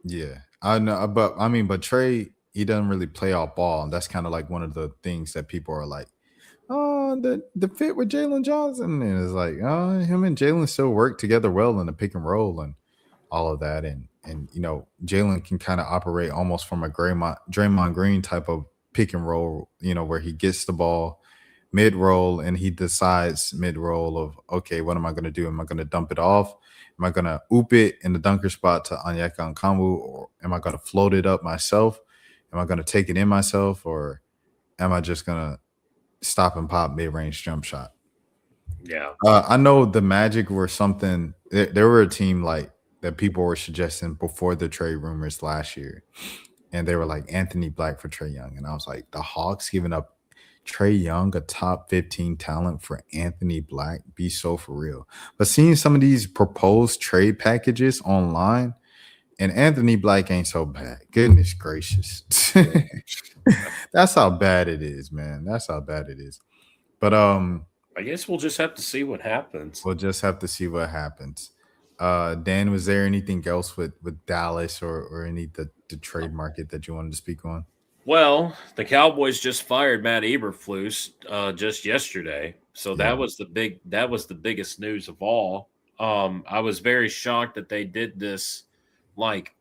Yeah, I know, but Trae, he doesn't really play off ball, and that's kind of like one of the things that people are like, oh, the fit with Jalen Johnson, and it's like, oh, him and Jalen still work together well in the pick and roll and all of that, and Jalen can kind of operate almost from a Draymond Green type of pick and roll, where he gets the ball mid-roll and he decides mid-roll of, okay, what am I going to do? Am I going to dump it off? Am I going to oop it in the dunker spot to Onyeka Okongwu, or am I going to float it up myself? Am I going to take it in myself, or am I just going to stop and pop mid-range jump shot? Yeah. I know the Magic were something, there were a team like that people were suggesting before the trade rumors last year. And they were like Anthony Black for Trae Young. And I was like, the Hawks giving up Trae Young, a top 15 talent, for Anthony Black? Be so for real. But seeing some of these proposed trade packages online, and Anthony Black ain't so bad. Goodness gracious. That's how bad it is, man. That's how bad it is. But I guess we'll just have to see what happens. We'll just have to see what happens. Dan, was there anything else with Dallas or any the trade market that you wanted to speak on? Well, the Cowboys just fired Matt Eberflus just yesterday, so Yeah. that was the biggest news of all. I was very shocked that they did this. Like,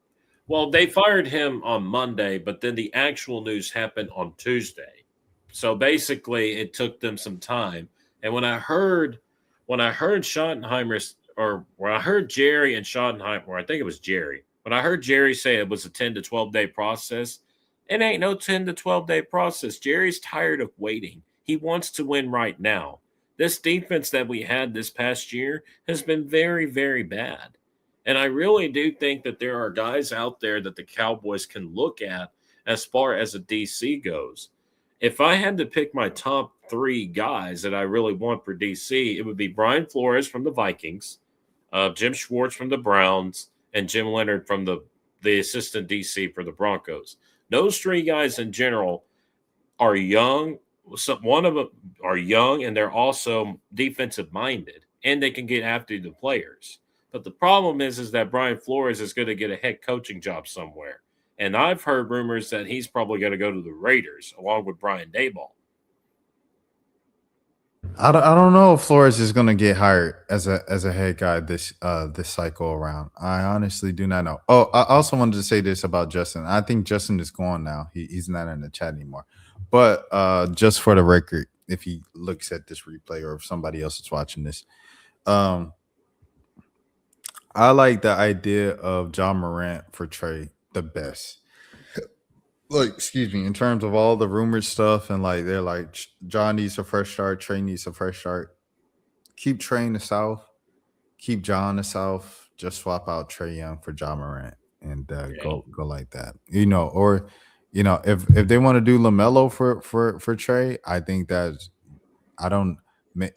well, they fired him on Monday, but then the actual news happened on Tuesday. So basically, it took them some time. And when I heard Schottenheimer, or when I heard Jerry and Schottenheimer, or I think it was Jerry, when I heard Jerry say it was a 10 to 12-day process, it ain't no 10 to 12-day process. Jerry's tired of waiting. He wants to win right now. This defense that we had this past year has been very, very bad. And I really do think that there are guys out there that the Cowboys can look at as far as a DC goes. If I had to pick my top 3 guys that I really want for DC, it would be Brian Flores from the Vikings, Jim Schwartz from the Browns, and Jim Leonard from the assistant DC for the Broncos. Those 3 guys in general are young. One of them are young, and they're also defensive minded, and they can get after the players. But the problem is that Brian Flores is going to get a head coaching job somewhere. And I've heard rumors that he's probably going to go to the Raiders along with Brian Daboll. I don't know if Flores is going to get hired as a head guy this cycle around. I honestly do not know. Oh, I also wanted to say this about Justin. I think Justin is gone now. He's not in the chat anymore. But just for the record, if he looks at this replay or if somebody else is watching this, I like the idea of John Morant for Trey the best. Like, excuse me, in terms of all the rumored stuff, and like they're like John needs a fresh start, Trey needs a fresh start. Keep Trey in the South, keep John in the South. Just swap out Trey Young for John Morant and go like that. Or if they want to do LaMelo for Trey, I think that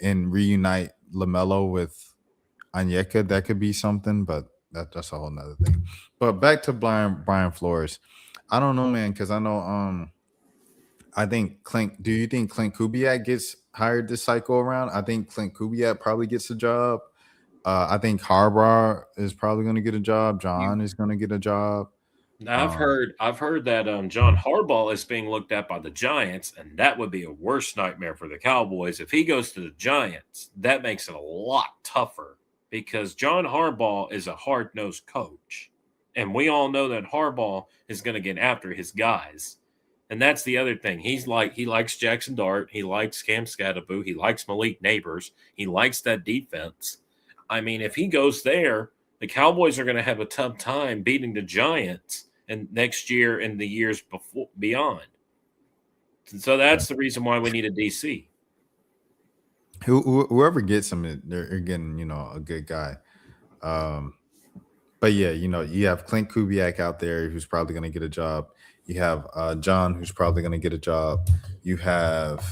and reunite LaMelo with Onyeka, that could be something, but that's a whole nother thing. But back to Brian Flores. I don't know, man, because I know I think do you think Clint Kubiak gets hired this cycle around? I think Clint Kubiak probably gets a job. I think Harbaugh is probably going to get a job. John is going to get a job. Now, I've heard that John Harbaugh is being looked at by the Giants, and that would be a worse nightmare for the Cowboys. If he goes to the Giants, that makes it a lot tougher because John Harbaugh is a hard-nosed coach. And we all know that Harbaugh is going to get after his guys. And that's the other thing. He likes Jackson Dart. He likes Cam Scatteraboo. He likes Malik Neighbors. He likes that defense. I mean, if he goes there, the Cowboys are going to have a tough time beating the Giants and next year and the years beyond. So that's the reason why we need a DC. Whoever gets him, they're getting, a good guy. But yeah, you have Clint Kubiak out there who's probably going to get a job. You have John who's probably going to get a job. You have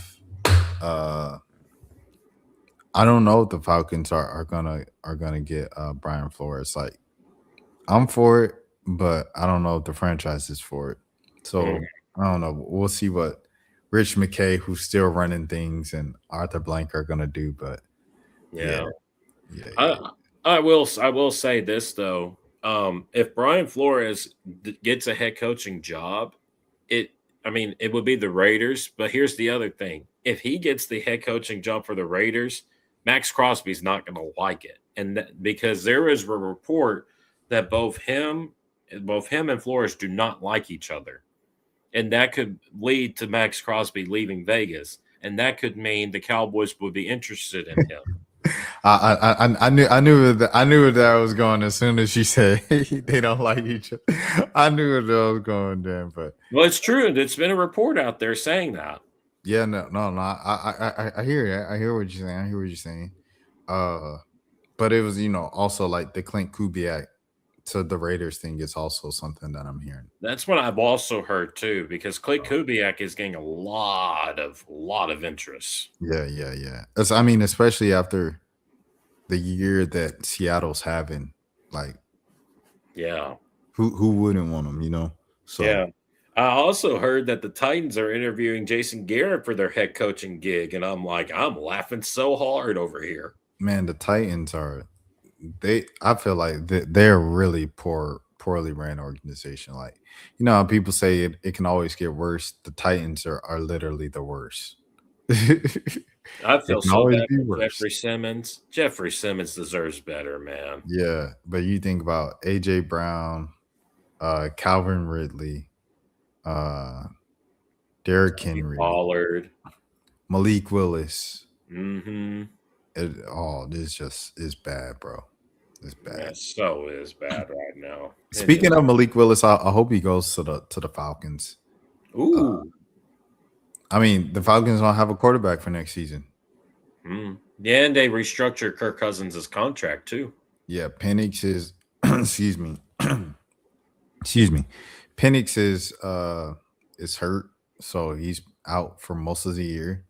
I don't know if the Falcons are gonna get Brian Flores. Like, I'm for it, but I don't know if the franchise is for it. So I don't know. We'll see what Rich McKay, who's still running things, and Arthur Blank are gonna do. But yeah. I will say this though. If Brian Flores gets a head coaching job, it would be the Raiders. But here's the other thing: if he gets the head coaching job for the Raiders, Max Crosby's not going to like it, and because there is a report that both him and Flores do not like each other, and that could lead to Max Crosby leaving Vegas, and that could mean the Cowboys would be interested in him. I knew where that was going as soon as she said they don't like each other. I knew where that was going then, but it's true. It's been a report out there saying that. Yeah, no. I hear it. I hear what you're saying. But it was, also like the Clint Kubiak to the Raiders thing is also something that I'm hearing. That's what I've also heard too, because Clint Kubiak is getting a lot of interest. Yeah. Especially after the year that Seattle's having, like, yeah, who wouldn't want him, So yeah. I also heard that the Titans are interviewing Jason Garrett for their head coaching gig, and I'm laughing so hard over here. Man, the Titans I feel like they're really poor poorly ran organization. Like, you know how people say it can always get worse. The Titans are literally the worst. I It feel can so always bad be for worse. Jeffrey Simmons. Jeffrey Simmons deserves better, man. Yeah, but you think about AJ Brown, Calvin Ridley, Derrick Henry, Pollard, Malik Willis. Mm-hmm. This just is bad, bro. It's bad. That so is bad right now. Speaking of Malik Willis, I hope he goes to the Falcons. Ooh. I mean, the Falcons don't have a quarterback for next season. Yeah, and they restructured Kirk Cousins' contract too. Yeah, Penix is excuse me. Excuse me. Penix is hurt, so he's out for most of the year.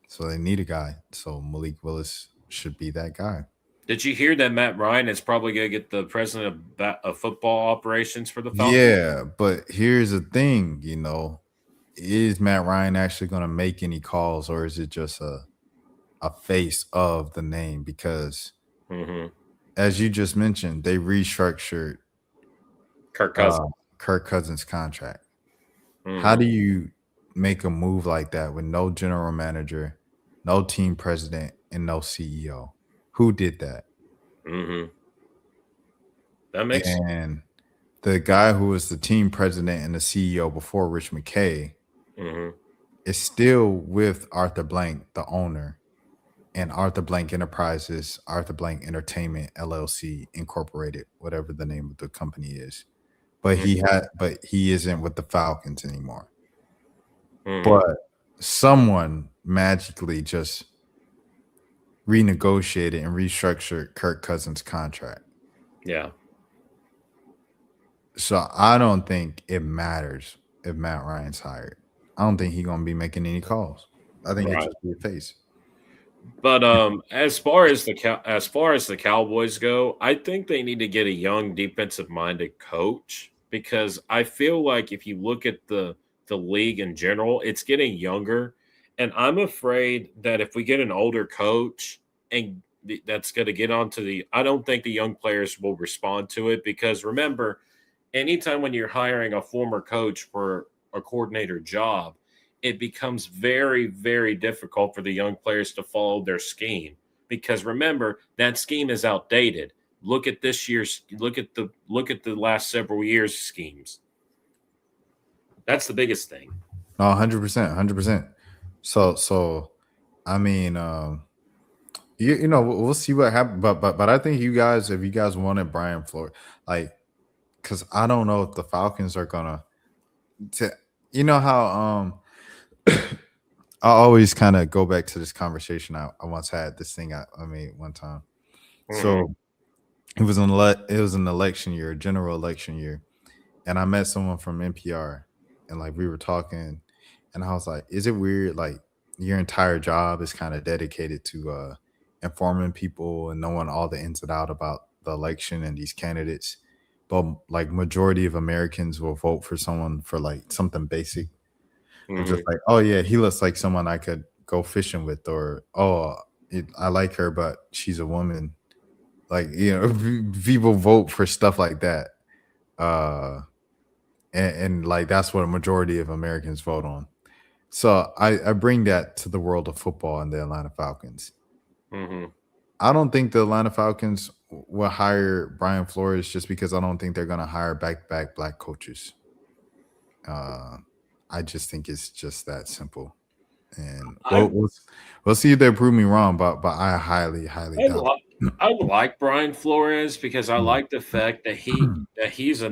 So they need a guy. So Malik Willis should be that guy. Did you hear that Matt Ryan is probably going to get the president of football operations for the Falcons? Yeah, but here's the thing, is Matt Ryan actually going to make any calls, or is it just a face of the name? Because as you just mentioned, they restructured Kirk Cousins' contract. How do you make a move like that with no general manager, no team president, and no CEO? Who did that? That makes sense. And the guy who was the team president and the CEO before, Rich McKay, is still with Arthur Blank, the owner, and Arthur Blank Enterprises, Arthur Blank Entertainment LLC Incorporated, whatever the name of the company is. But he isn't with the Falcons anymore. But someone magically just renegotiated and restructured Kirk Cousins' contract. Yeah. So I don't think it matters if Matt Ryan's hired. I don't think he's gonna be making any calls. I think it's just be a face. But as far as the Cowboys go, I think they need to get a young defensive-minded coach, because I feel like if you look at the league in general, it's getting younger, and I'm afraid that if we get an older coach and that's going to get onto I don't think the young players will respond to it, because remember, anytime when you're hiring a former coach for a coordinator job, it becomes very, very difficult for the young players to follow their scheme, because remember, that scheme is outdated. Look at this year's look at the last several years' schemes. That's the biggest thing. No, 100%. So I mean, we'll see what happens. But I think if you guys wanted Brian Flores, like, because I don't know if the Falcons are gonna how I always kind of go back to this conversation I once had, this thing I made one time. So it was an election year, a general election year, and I met someone from NPR, and like we were talking, and I was like, is it weird, like your entire job is kind of dedicated to informing people and knowing all the ins and outs about the election and these candidates, but like majority of Americans will vote for someone for like something basic. Just like, oh yeah, he looks like someone I could go fishing with, or I like her, but she's a woman. Like, people vote for stuff like that, and like that's what a majority of Americans vote on. So I bring that to the world of football and the Atlanta Falcons. I don't think the Atlanta Falcons will hire Brian Flores just because I don't think they're going to hire back-to-back black coaches. I just think it's just that simple, and we'll see if they prove me wrong. But I highly doubt. I like Brian Flores because I like the fact that he's a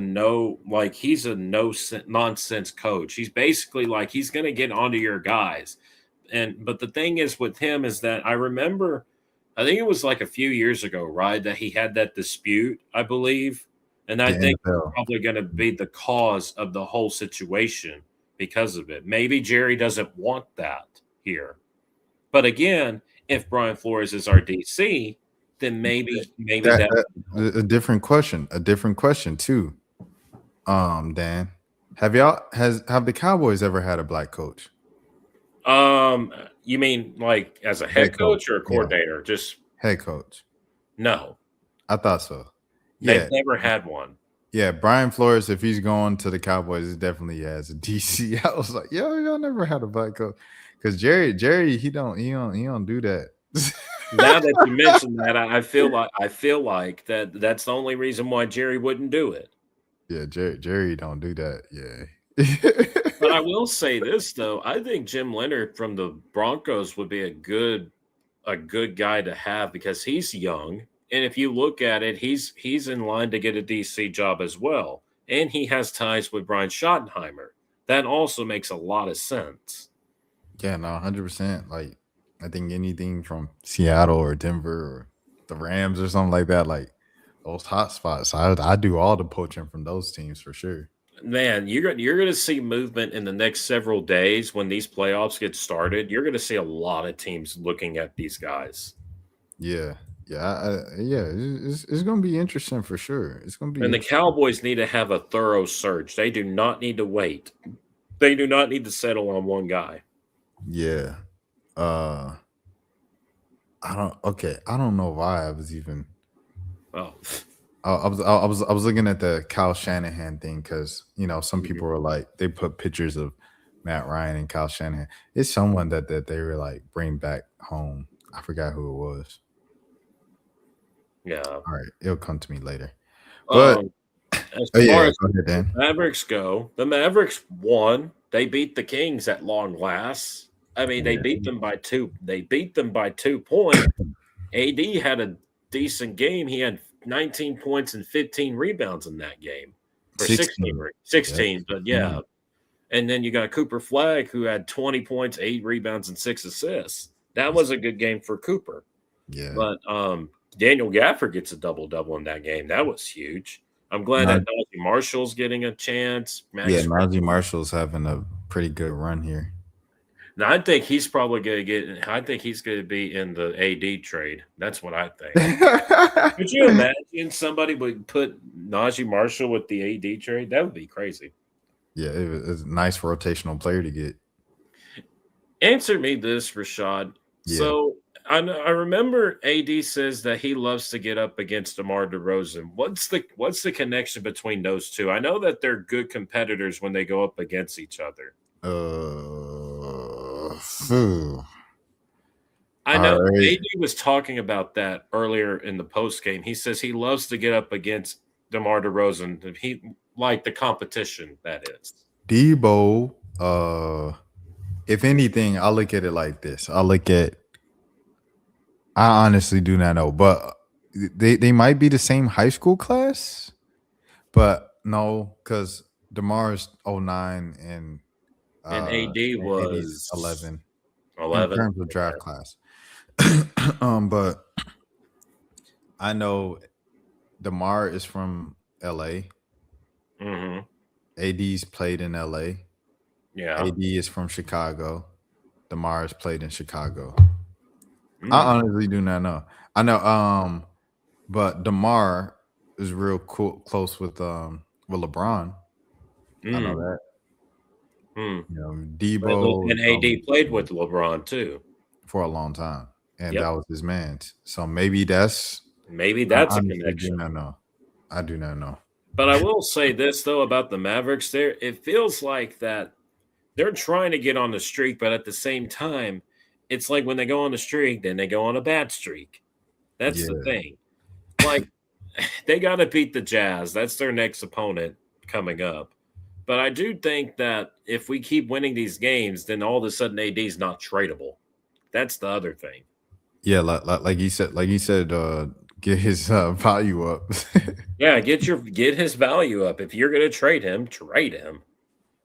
nonsense coach. He's basically like, he's going to get onto your guys, but the thing is with him is that I remember, I think it was like a few years ago, right, that he had that dispute, I believe, and I think it's probably going to be the cause of the whole situation. Because of it. Maybe Jerry doesn't want that here. But again, if Brian Flores is our DC, then maybe that a different question too. Dan, have the Cowboys ever had a black coach? You mean like as a head coach or a coordinator? Yeah. Just head coach. No. I thought so. They've never had one. Yeah, Brian Flores, if he's going to the Cowboys, it definitely has a DC. I was like, yo, y'all never had a black coach. Because Jerry, he don't do that. Now that you mention that, I feel like that's the only reason why Jerry wouldn't do it. Yeah, Jerry don't do that. Yeah. But I will say this though, I think Jim Leonard from the Broncos would be a good guy to have because he's young, and if you look at it, he's in line to get a DC job as well, and he has ties with Brian Schottenheimer. That also makes a lot of sense. Yeah, no, 100%. Like, I think anything from Seattle or Denver or the Rams or something like that, like those hot spots, I do all the poaching from those teams for sure. Man, you're going to see movement in the next several days when these playoffs get started. You're going to see a lot of teams looking at these guys. Yeah, it's going to be interesting for sure. It's going to be. And the Cowboys need to have a thorough search. They do not need to wait. They do not need to settle on one guy. Yeah. I don't know why I was even. Oh. I was looking at the Kyle Shanahan thing because some people were like they put pictures of Matt Ryan and Kyle Shanahan. It's someone that they were like bring back home. I forgot who it was. Yeah. All right, it'll come to me later. But as far as the Mavericks go, the Mavericks won. They beat the Kings at long last. I mean, they beat them by 2. They beat them by 2 points. AD had a decent game. He had 19 points and 15 rebounds in that game. Or 16, but yeah. Mm-hmm. And then you got Cooper Flagg, who had 20 points, 8 rebounds, and 6 assists. That was a good game for Cooper. Yeah. But Daniel Gafford gets a double-double in that game. That was huge. I'm glad that Najee Marshall's getting a chance. Najee Marshall's having a pretty good run here. Now, I think he's probably going to get – I think he's going to be in the AD trade. That's what I think. Could you imagine somebody would put Najee Marshall with the AD trade? That would be crazy. Yeah, it was a nice rotational player to get. Answer me this, Rashad. Yeah. So I remember AD says that he loves to get up against DeMar DeRozan. What's the connection between those two? I know that they're good competitors when they go up against each other. I know AD was talking about that earlier in the post game. He says he loves to get up against DeMar DeRozan. He like the competition that is. Debo, if anything, I look at it like this. I honestly do not know, but they might be the same high school class, but no, because DeMar's 09 and AD was 11 in terms of draft class. But I know DeMar is from LA. Mm-hmm. AD's played in LA. Yeah. AD is from Chicago. DeMar has played in Chicago. I honestly do not know. I know, but DeMar is real close with LeBron. I know that. Debo and AD played with LeBron too for a long time, and that was his man. So maybe that's a connection. I do not know. But I will say this though about the Mavericks. It feels like that they're trying to get on the streak, but at the same time, it's like when they go on the streak, then they go on a bad streak. That's the thing. Like they got to beat the Jazz. That's their next opponent coming up. But I do think that if we keep winning these games, then all of a sudden AD is not tradable. That's the other thing. Yeah, like he said, get his value up. Yeah, get his value up. If you're going to trade him, trade him.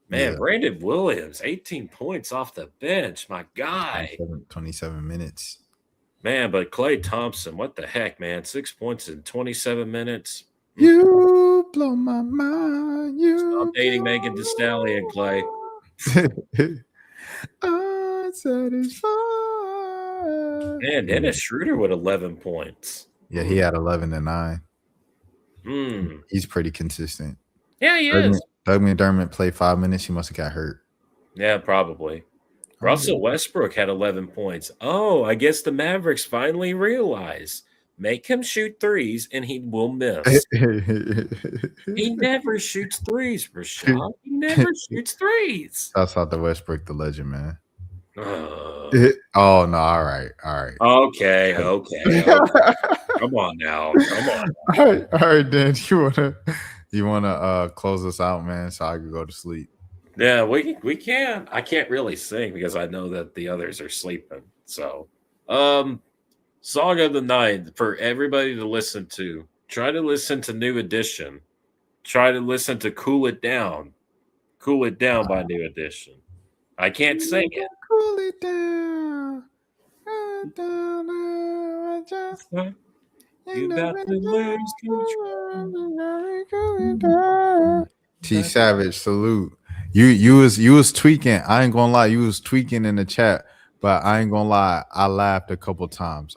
Man, Brandon Williams, 18 points off the bench. My guy. 27 minutes. Man, but Klay Thompson, what the heck, man? 6 points in 27 minutes. You blow my mind. Stop dating Megan Thee Stallion, Klay. Unsatisfied. Man, Dennis Schroeder with 11 points. Yeah, he had 11 and 9. He's pretty consistent. Yeah, he is. Doug McDermott played 5 minutes. He must have got hurt. Yeah, probably. Russell Westbrook had 11 points. Oh, I guess the Mavericks finally realized Make him shoot threes, and he will miss. He never shoots threes, Rashad. He never shoots threes. That's out the Westbrook, the legend, man. Oh no! All right. Okay. Come on now. All right, Dan. You wanna close us out, man, so I can go to sleep. Yeah, we can. I can't really sing because I know that the others are sleeping. So, song of the night for everybody to listen to. Try to listen to New Edition. Try to listen to Cool It Down. Cool It Down by New Edition. I can't sing it. Cool it down. Cool it down. I just You got to lose control. T Savage, salute. You was tweaking. I ain't gonna lie, you was tweaking in the chat, but I ain't gonna lie, I laughed a couple times.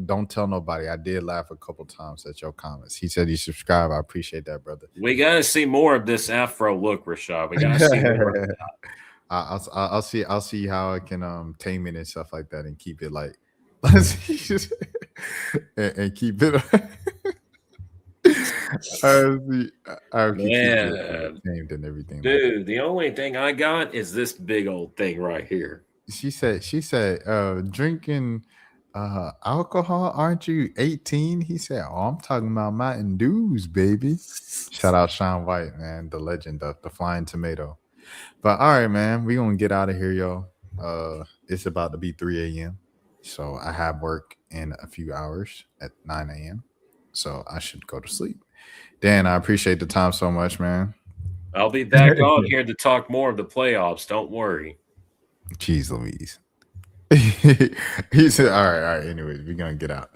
Don't tell nobody. I did laugh a couple times at your comments. He said he subscribed. I appreciate that, brother. We gotta see more of this Afro look, Rashad. We gotta see more of that. I'll see how I can tame it and stuff like that and keep it like and keep it I'll keep it tamed and everything. Dude, the only thing I got is this big old thing right here. She said drinking alcohol, aren't you 18? He said, oh, I'm talking about Mountain Dews, baby. Shout out Sean White, man, the legend of the Flying Tomato. But all right, man, we gonna get out of here, yo. It's about to be 3 a.m. So I have work in a few hours at 9 a.m. So I should go to sleep. Dan, I appreciate the time so much, man. I'll be back on here to talk more of the playoffs. Don't worry. Jeez Louise. He said, all right. Anyways, we're gonna get out.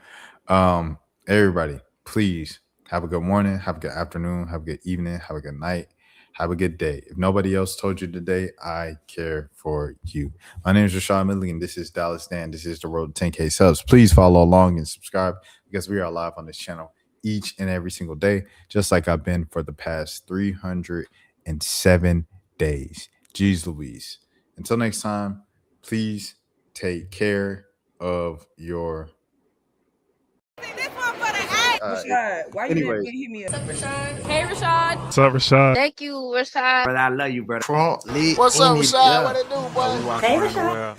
Everybody, please have a good morning, have a good afternoon, have a good evening, have a good night. Have a good day. If nobody else told you today, I care for you. My name is Rashad Milligan. This is Dallas Dan. This is the road to 10K subs. Please follow along and subscribe because we are live on this channel each and every single day, just like I've been for the past 307 days. Jeez Louise. Until next time, please take care of your... Rashad, why you didn't hit me up? What's up, Rashad? Hey, Rashad. What's up, Rashad? Thank you, Rashad. Brother, I love you, brother. What's up, Rashad? What it do, boy? Hey, Rashad.